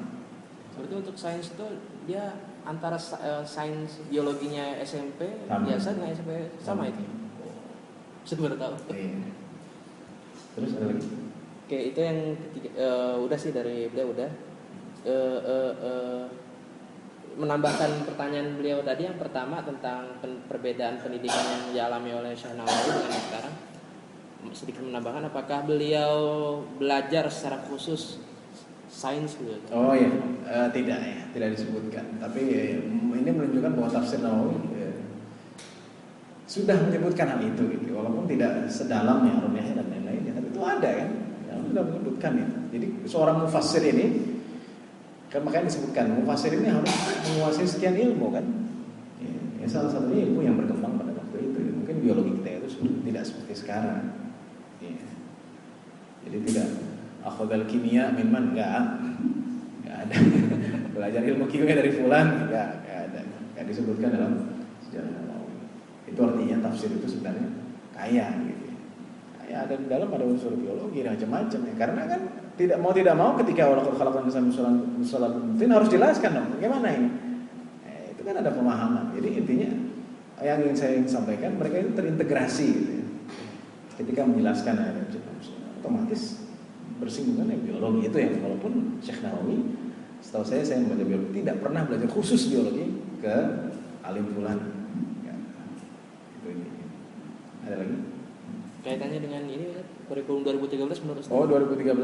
Berarti untuk sains itu dia antara sains biologinya SMP Sama. biasa dengan SMP sama itu. Saya baru tahu. Iya. Terus ada lagi? Oke, itu yang ketiga. Udah sih dari beliau udah. Menambahkan pertanyaan beliau tadi yang pertama tentang perbedaan pendidikan yang dialami oleh Syekh Nawawi dengan yang sekarang. Sedikit menambahkan, apakah beliau belajar secara khusus sains gitu? Oh iya, tidak disebutkan. Tapi ini menunjukkan bahwa tafsir Nawawi sudah menyebutkan hal itu gitu. Walaupun tidak sedalam ya Ar-Rumiyyah dan lain-lainnya, tapi itu ada kan. Yang sudah menyebutkan itu. Jadi seorang mufassir ini kan makanya disebutkan mufassir ini harus menguasai sekian ilmu kan. Ya, salah satunya ilmu yang berkembang pada waktu itu. Mungkin biologi kita itu tidak seperti sekarang. Ya. Jadi tidak akhadal kimia minman enggak ada. Belajar ilmu kimia dari fulan enggak ada. Enggak disebutkan dalam sejarah Nawawi. Itu artinya tafsir itu sebenarnya kaya gitu. Kaya ada di dalam, ada unsur biologi dan macam-macam ya. Karena kan tidak mau ketika Allah khalaqal insana min harus jelaskan dong bagaimana ini. Itu kan ada pemahaman. Jadi intinya yang ingin saya sampaikan, mereka itu terintegrasi gitu ya. Ketika menjelaskan ayat otomatis bersinggungan dengan biologi itu ya. Walaupun Syekh Nawawi setahu saya membaca biologi tidak pernah belajar khusus biologi ke alim fulan. Ya. Itu ini. Ada lagi? Kaitannya dengan ini kurikulum 2013 menurut saya. Oh 2013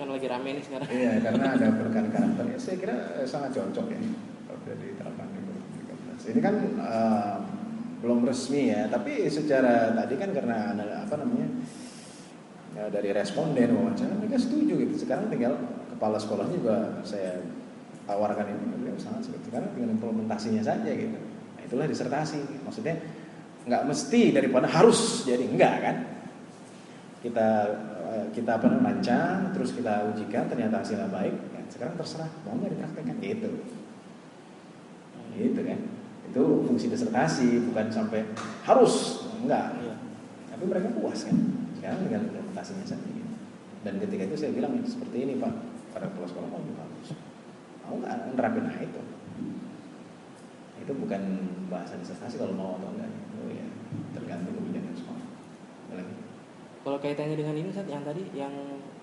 Kan lagi rame nih sekarang. iya karena ada penekan karakter ya, saya kira sangat cocok ya kalau sudah diterapkan di 2013. Ini kan belum resmi ya, tapi secara tadi kan karena dari responden wawancara mereka setuju gitu. Sekarang tinggal kepala sekolahnya juga saya tawarkan ini, beliau sangat setuju. Sekarang tinggal implementasinya saja gitu. Nah, itulah disertasi. Maksudnya nggak mesti daripada harus jadi enggak kan. Kita rancang terus kita ujikan ternyata hasilnya baik ya, sekarang terserah mau nggak dipraktekkan gitu kan. Itu fungsi disertasi, bukan sampai harus enggak ya. Tapi mereka puas kan sekarang dengan implementasinya saja gitu. Dan ketika itu saya bilang seperti ini Pak, pada kepala sekolah mau bagus mau nggak nerapin itu bukan bahasa disertasi kalau mau atau enggak. Oh ya, tergantung kebijakan sekolah. Lagi. Kalau kaitannya dengan ini Ustaz, yang tadi yang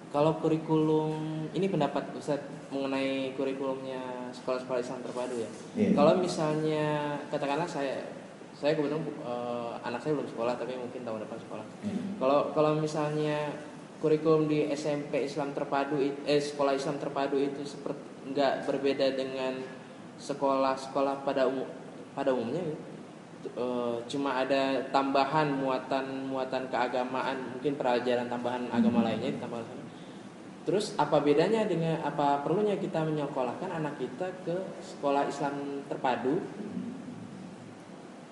kalau kurikulum ini pendapat Ustaz mengenai kurikulumnya sekolah-sekolah Islam terpadu ya. Yeah. Kalau misalnya katakanlah saya kebetulan anak saya belum sekolah tapi mungkin tahun depan sekolah. Kalau misalnya kurikulum di SMP Islam terpadu sekolah Islam terpadu itu seperti enggak berbeda dengan sekolah-sekolah pada umumnya gitu. Cuma ada tambahan muatan keagamaan, mungkin pelajaran tambahan agama lainnya ditambah. Terus apa bedanya dengan apa perlunya kita menyekolahkan anak kita ke sekolah Islam terpadu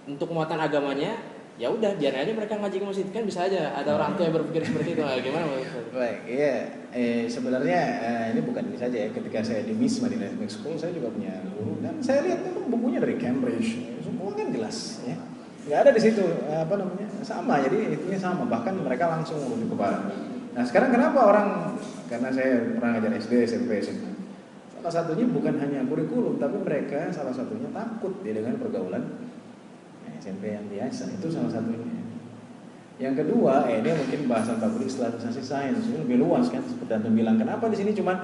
untuk muatan agamanya? Ya udah biar aja mereka ngaji ke masjid, kan bisa aja ada orang tua yang berpikir seperti itu. Gimana Pak? Baik, iya. Sebenarnya ini bukan ini saja ya. Ketika saya di MIS Madinah Islamic School, saya juga punya guru dan saya lihat memang bukunya dari Cambridge, semua kan jelas ya. Nggak ada di situ sama. Jadi intinya sama. Bahkan mereka langsung merujuk kepada. Nah sekarang kenapa orang? Karena saya pernah ngajar SD, SMP, SMA. Salah satunya bukan hanya kurikulum, tapi mereka salah satunya takut dia dengan pergaulan SMP yang biasa, itu salah satunya. Yang kedua, ini mungkin bahasan tabur islamisasi sains, ini lebih luas kan. Seperti Antum bilang, kenapa di sini cuma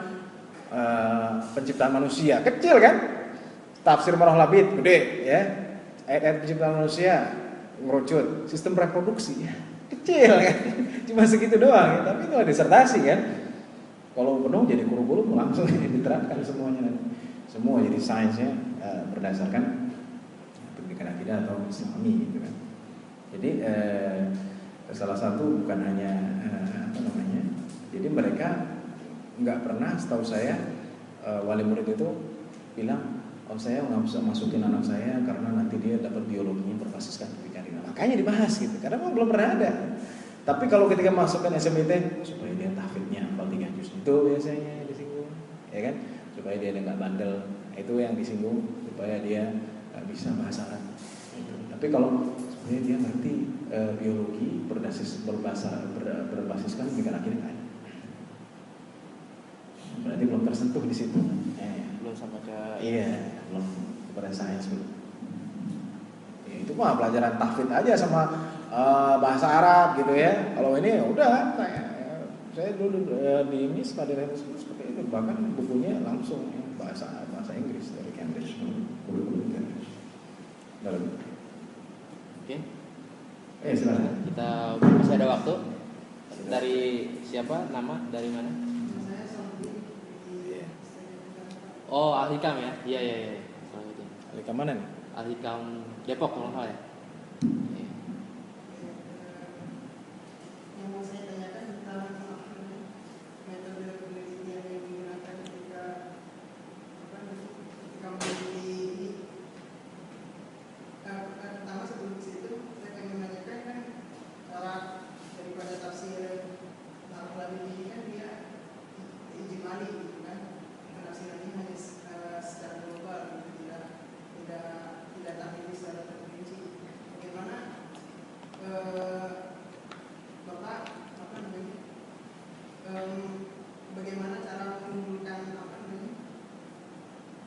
penciptaan manusia kecil kan? Tafsir Marah Labid gede ya. Ayat-ayat penciptaan manusia merucut, sistem reproduksi ya. Kecil kan, cuma segitu doang ya. Tapi itu ada disertasi kan. Kalau penuh jadi kurikulum langsung diterapkan semuanya. Semua jadi sainsnya berdasarkan pendidikan akidah atau Islami gitu kan. Jadi salah satu bukan hanya jadi mereka nggak pernah, setahu saya wali murid itu bilang Om saya nggak bisa masukin anak saya karena nanti dia dapat biologinya berbasiskan perikanan. Makanya dibahas gitu, karena memang belum pernah ada. Tapi kalau ketika masukkan SMIT, supaya dia tahfidnya hafal 3 juz itu biasanya disinggung, ya kan? Supaya dia nggak bandel, itu yang disinggung. Supaya dia bisa bahasa Arab. Tapi kalau sebenarnya dia ngerti biologi berbasiskan perikanan akhirnya, berarti belum tersentuh di situ. Belum sampai ke Belum kepada sains belum. Ya, itu mah pelajaran tahfidz aja sama bahasa Arab gitu ya. Kalau ini ya udah saya dulu di MIS pada seperti itu, bahkan bukunya langsung bahasa Inggris dari Cambridge. Dalam. Oke. Silakan. Kita masih ada waktu. Dari siapa? Nama dari mana? Oh, Al-Hikam ya? Iya. Al-Hikam mana nih? Al-Hikam Depok kalau nggak salah ya. Yang mau saya tanyakan tentang metode penelitian yang digunakan ketika meneliti. Pertama sebelum ke situ saya ingin menanyakan kan cara daripada tafsir Al-Quran ini kan dia ijmali gitu kan, penafsirannya hanya secara global, tidak tahlil secara terperinci. Bagaimana Bapak bagaimana cara mengumpulkan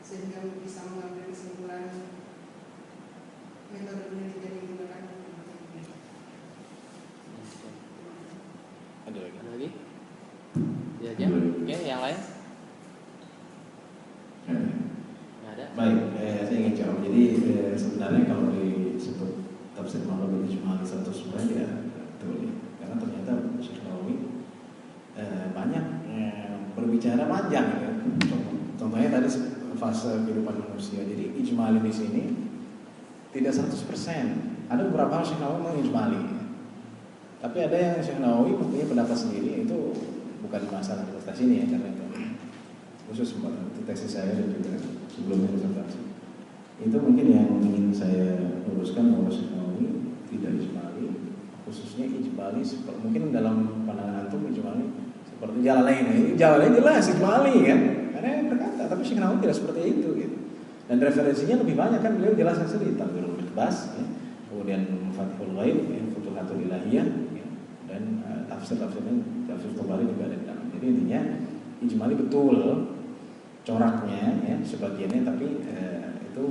sehingga bisa mengambil kesimpulan metode penelitian yang digunakan? Ada lagi? Ada lagi? Dia aja. Oke, yang lain? Nggak ada. Baik, saya ingin jawab. Jadi sebenarnya kalau disebut tafsir Nawawi ijmali 100% ya betul ya. Karena ternyata Syekh Nawawi banyak berbicara panjang ya. Contohnya tadi fase kehidupan manusia. Jadi ijmali di sini tidak 100%. Ada beberapa hal Syekh Nawawi mengijmali. Tapi ada yang Syekh Nawawi mempunyai pendapat sendiri, itu bukan masalah tes ini ya, karena itu khusus untuk tesis saya dan juga sebelumnya disertasi. Itu mungkin yang ingin saya luruskan bahwa Syekh Nawawi tidak ijmali, khususnya ijmali mungkin dalam pandangan antum ijmali seperti Jalalain. Ini Jalalain jelas ijmali kan, karena yang berkata, tapi Syekh Nawawi tidak seperti itu gitu. Dan referensinya lebih banyak kan, beliau jelas sendiri Talbirul Ikhbas, ya. Kemudian Fathul Ghaib, ya, Futuhatul Ilahiyah, ya. Dan tafsir-tafsirnya, tafsir Tabari juga ada di dalam. Jadi intinya ijmali betul coraknya ya sebagiannya, tapi itu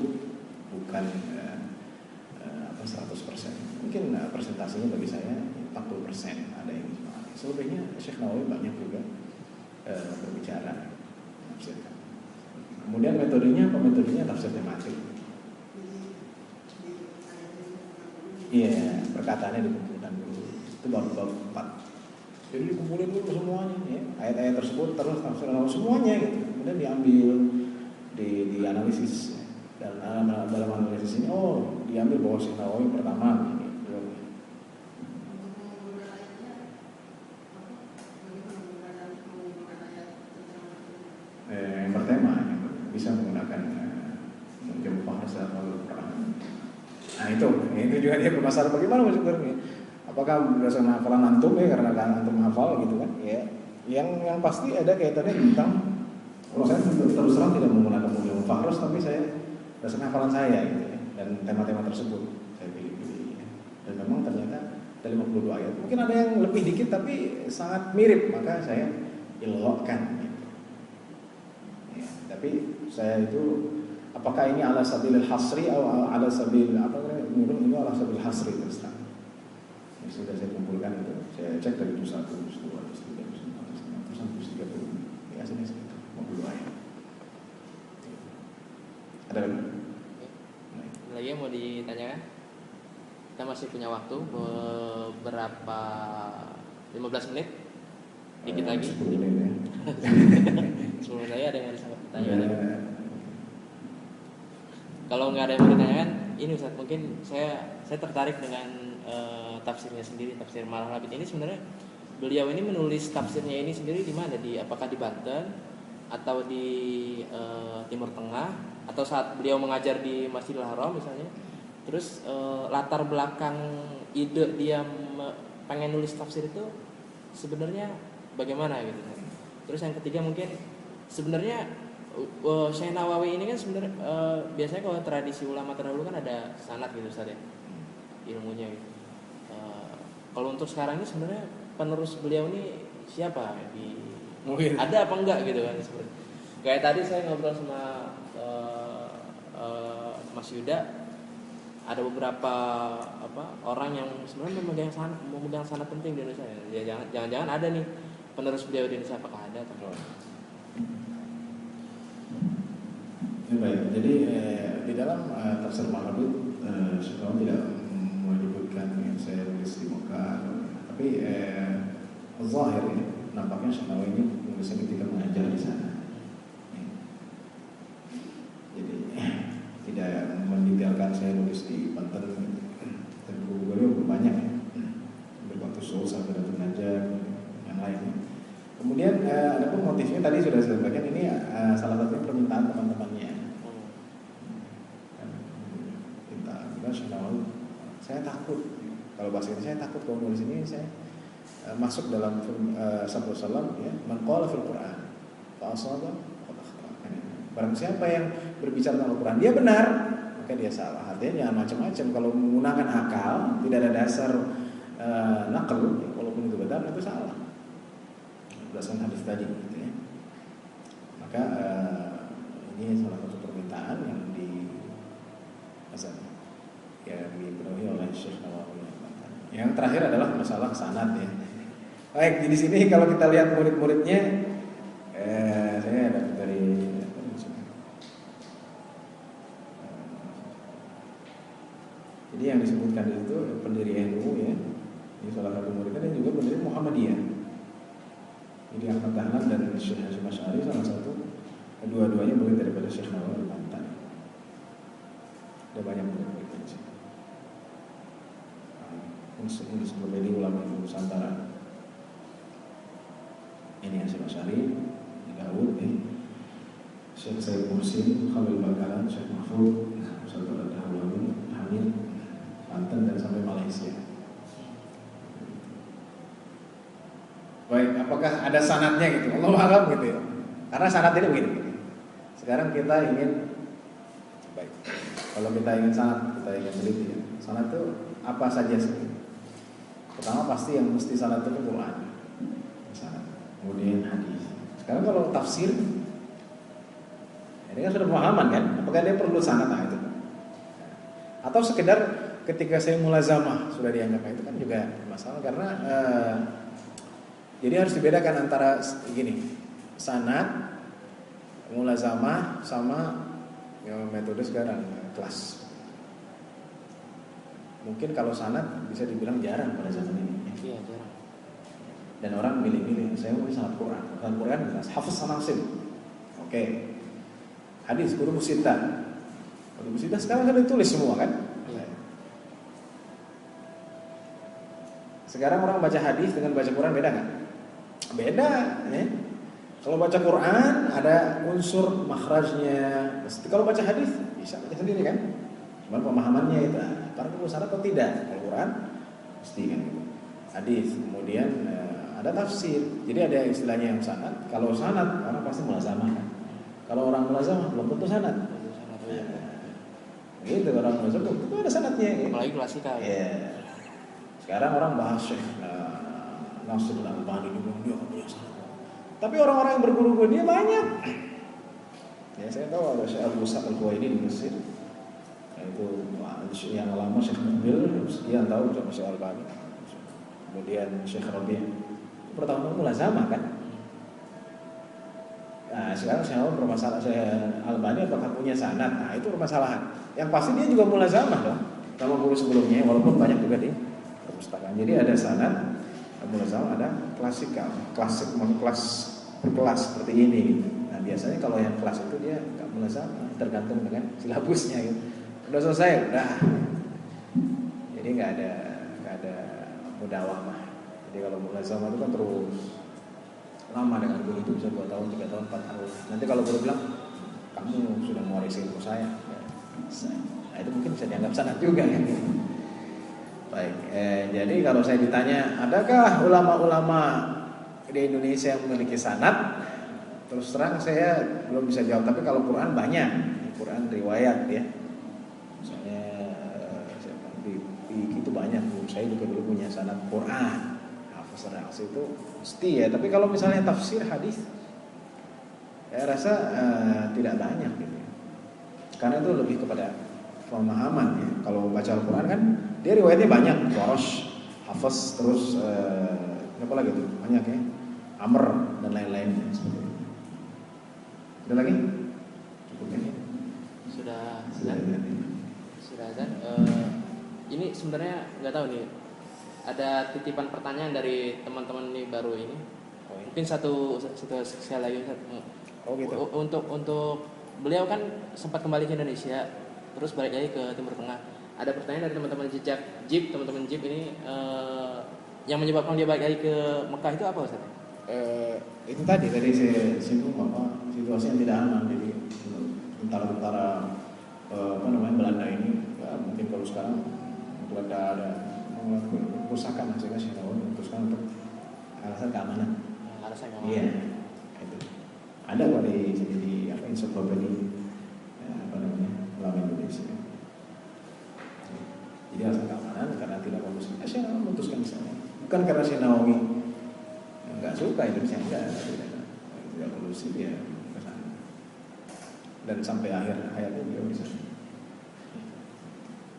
bukan 100%. Mungkin presentasinya bagi saya 40% ada yang ijmali. Selebihnya Syekh Nawawi banyak juga berbicara tafsirkan. Kemudian metodenya apa? Metodenya tafsir tematik. Iya, perkataannya dikumpulkan dulu. Itu bab 4. Jadi dikumpulin dulu semuanya, ya. Ayat-ayat tersebut terus tafsir semuanya gitu. Kemudian diambil, dianalisis. Dan dalam analisis ini, diambil bahwa Syekh Nawawi pertama ini. Yang bertema, bisa menggunakan menjadi bahasa Al-Quran. Nah itu juga dia bermasalah bagaimana maksudnya. Apakah berdasarkan hafalan antum ya, karena antum hafal gitu kan ya. Yang pasti ada kaitannya tentang, kalau saya terus terang tidak menggunakan Mu'jam Fahrus, tapi saya berdasarkan hafalan saya gitu ya, dan tema-tema tersebut saya pilih-pilih ya. Dan memang ternyata ada 52 ayat. Mungkin ada yang lebih dikit tapi sangat mirip, maka saya ilokkan gitu. Ya, tapi saya itu apakah ini ala sabilil hasri atau ala sabil apa namanya? Ini ala sabil hasri terus terang. Sudah saya kumpulkan itu, saya cek dari juz 1, juz 2, juz 3, juz 4, juz 5, juz 6, juz 30. Ya, hasilnya segitu, 50 ayat. Ada lagi? Lagi yang mau ditanyakan? Kita masih punya waktu beberapa 15 menit. Dikit lagi. 10 menit ya. Sebelum saya ada yang harus bertanya lagi. Kalau nggak ada yang mau ditanyakan, ini Ustaz, mungkin saya tertarik dengan tafsirnya sendiri, tafsir Malah Labid ini. Sebenarnya beliau ini menulis tafsirnya ini sendiri di mana? Apakah di Banten atau di Timur Tengah atau saat beliau mengajar di Masjidil Haram misalnya, terus latar belakang ide dia pengen nulis tafsir itu sebenarnya bagaimana gitu. Terus yang ketiga mungkin sebenarnya Syekh Nawawi ini kan sebenarnya biasanya kalau tradisi ulama terdahulu kan ada sanad gitu Ustaz ya, ilmunya gitu. Kalau untuk sekarang ini sebenarnya penerus beliau ini siapa? Mungkin Ada apa enggak gitu kan sebenarnya. Kayak tadi saya ngobrol sama Mas Yuda, ada beberapa orang yang sebenarnya memegang sanad penting di Indonesia. Ya jangan-jangan ada nih penerus beliau di Indonesia, apakah ada atau enggak? Ya, baik. Jadi di dalam tafsir Mahabud saya tidak menyebutkan yang saya tulis di muka, tapi zahir ya, nampaknya Syekh Nawawi ini menulisnya ketika mengajar di sana. Jadi tidak mendetailkan saya nulis di Banten, tapi buku-bukunya banyak ya. Berwaktu Sul sampai Datuk Najib yang lainnya. Kemudian ada pun motifnya tadi sudah saya sampaikan, ini salah satunya permintaan teman-temannya. Saya takut kalau bahasa ini, saya takut kalau nulis ini saya masuk dalam sabda salam ya, man qala fil Quran fa asaba faqad akhta. Barang siapa yang berbicara tentang Al-Quran dia benar, maka dia salah. Artinya jangan macam-macam. Kalau menggunakan akal, tidak ada dasar nakal, ya, walaupun itu benar itu salah. Berdasarkan hadis tadi gitu ya. Maka ini salah satu permintaan yang dipenuhi oleh Syekh Nawawi. Yang terakhir adalah masalah sanad ya. Baik, di sini kalau kita lihat murid-muridnya, saya dapat dari jadi yang disebutkan itu pendiri NU ya, ini salah satu muridnya, dan juga pendiri Muhammadiyah. Jadi Ahmad Dahlan dan Syekh Hasyim Asy'ari salah satu, kedua-duanya murid daripada Syekh Nawawi Banten. Ada banyak murid-murid di sini. Ini disebut dari ulama Nusantara. Ini Hasyim Asy'ari, Daud, Syekh Said Mursin, Khalil Bakaran, Syekh Mahfud, Ustaz Al-Dahulawi, Hamid, Banten dan sampai Malaysia. Baik, apakah ada sanadnya gitu? Allah alam gitu ya. Karena sanad ini begini. Sekarang kita ingin, baik, kalau kita ingin sanad, kita ingin teliti ya. Sanad itu apa saja sih? Pertama pasti yang mesti sanad itu Quran. Sanad. Kemudian hadis. Sekarang kalau tafsir, ini kan sudah pemahaman kan? Apakah dia perlu sanad itu? Atau sekedar ketika saya mulazamah sudah dianggap itu kan juga masalah, karena jadi harus dibedakan antara gini, sanad, mulazamah sama metode sekarang kelas. Mungkin kalau sanad bisa dibilang jarang pada zaman ini. Iya, jarang. Dan orang milih-milih, saya mau sanad Quran. Sanad Quran jelas, Hafiz Sanasim. Oke. Hadis Kutubus Sittah. Kutubus Sittah sekarang kan ditulis semua kan? Sekarang orang baca hadis dengan baca Quran beda nggak? Beda, ya. Kalau baca Quran ada unsur makhrajnya. Kalau baca hadis bisa baca sendiri kan? Cuma pemahamannya itu, karena perlu sanad atau tidak. Kalau Quran mesti kan gitu. Hadis, kemudian ada tafsir. Jadi ada istilahnya yang sanad. Kalau sanad orang pasti mulazamah kan. Kalau orang mulazamah belum tentu sanad. Gitu, orang mulazamah itu ada sanadnya. Apalagi klasikal. Ya. Sekarang orang bahas Syekh Nasir Al-Albani dia punya sanad. Tapi orang-orang yang berguru dia banyak. Ya, saya tahu ada Syekh Abu Sa'ad Al-Huwaini di Mesir. Itu yang lama Syekh Mubil, sekian tahu sama Syekh Al-Albani. Kemudian Syekh Rabi' pertama mulazamah kan. Nah, sekarang saya mau bermasalah Syekh Al-Albani apakah punya sanad? Nah, itu permasalahan. Yang pasti dia juga mulazamah dong sama guru sebelumnya, walaupun banyak juga di perpustakaan. Jadi ada sanad, mulazamah, ada klasikal, klasik, kelas berkelas seperti ini. Nah, biasanya kalau yang kelas itu dia nggak mulazamah, tergantung dengan silabusnya gitu. Udah selesai, udah. Jadi nggak ada mudawamah. Jadi kalau mulazamah itu kan terus lama dengan guru itu bisa 2 tahun, 3 tahun, 4 tahun. Nanti kalau guru bilang kamu sudah mewarisi ilmu saya. Nah, itu mungkin bisa dianggap sanad juga kan. Baik, jadi kalau saya ditanya, adakah ulama-ulama di Indonesia yang memiliki sanad? Terus terang saya belum bisa jawab. Tapi kalau Quran banyak, Quran riwayat ya. Misalnya itu banyak. Saya juga dulu punya sanad Quran. Hafaz itu mesti ya. Tapi kalau misalnya tafsir hadis, saya rasa tidak banyak gitu. Karena itu lebih kepada pemahaman ya. Kalau baca Al-Quran kan dia riwayatnya banyak, Warosh, Hafaz, terus apa lagi tuh? Banyak ya. Amr dan lain-lainnya seperti itu. Ada lagi? Cukup ya? Sudah azan. Ini sebenarnya nggak tahu nih. Ada titipan pertanyaan dari teman-teman nih baru ini. Mungkin satu sekali lagi. Oh gitu. Untuk beliau kan sempat kembali ke Indonesia, terus balik lagi ke Timur Tengah. Ada pertanyaan dari teman-teman teman-teman Jeep ini yang menyebabkan dia balik lagi ke Mekah itu apa Ustaz? Itu tadi dari situ situasi yang tidak aman, jadi tentara Belanda ini ya, mungkin kalau sekarang ada kerusakan sehingga saya memutuskan untuk alasan keamanan. Iya, itu ada kok di sini di ensiklopedia ulama Indonesia. Jadi alasan keamanan karena tidak bagus. Saya memutuskan misalnya bukan karena saya Nawawi nggak suka Indonesia, tidak kondusif ya ke sana. Dan sampai akhir hayatnya beliau di sana.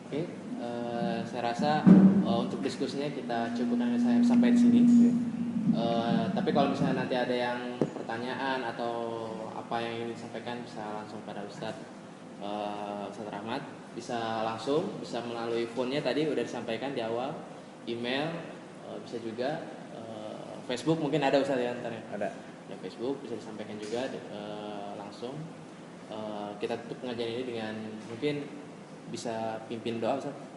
Oke, saya rasa untuk diskusinya kita cukupkan sampai di sini. Tapi kalau misalnya nanti ada yang pertanyaan atau apa yang ingin disampaikan bisa langsung pada Ustadz Rahmat, bisa melalui phone-nya tadi udah disampaikan di awal, email, bisa juga Facebook mungkin ada Ustadz ya ntar ya. Ada Facebook bisa disampaikan juga langsung. Kita tutup pengajian ini dengan mungkin bisa pimpin doa Ustadz.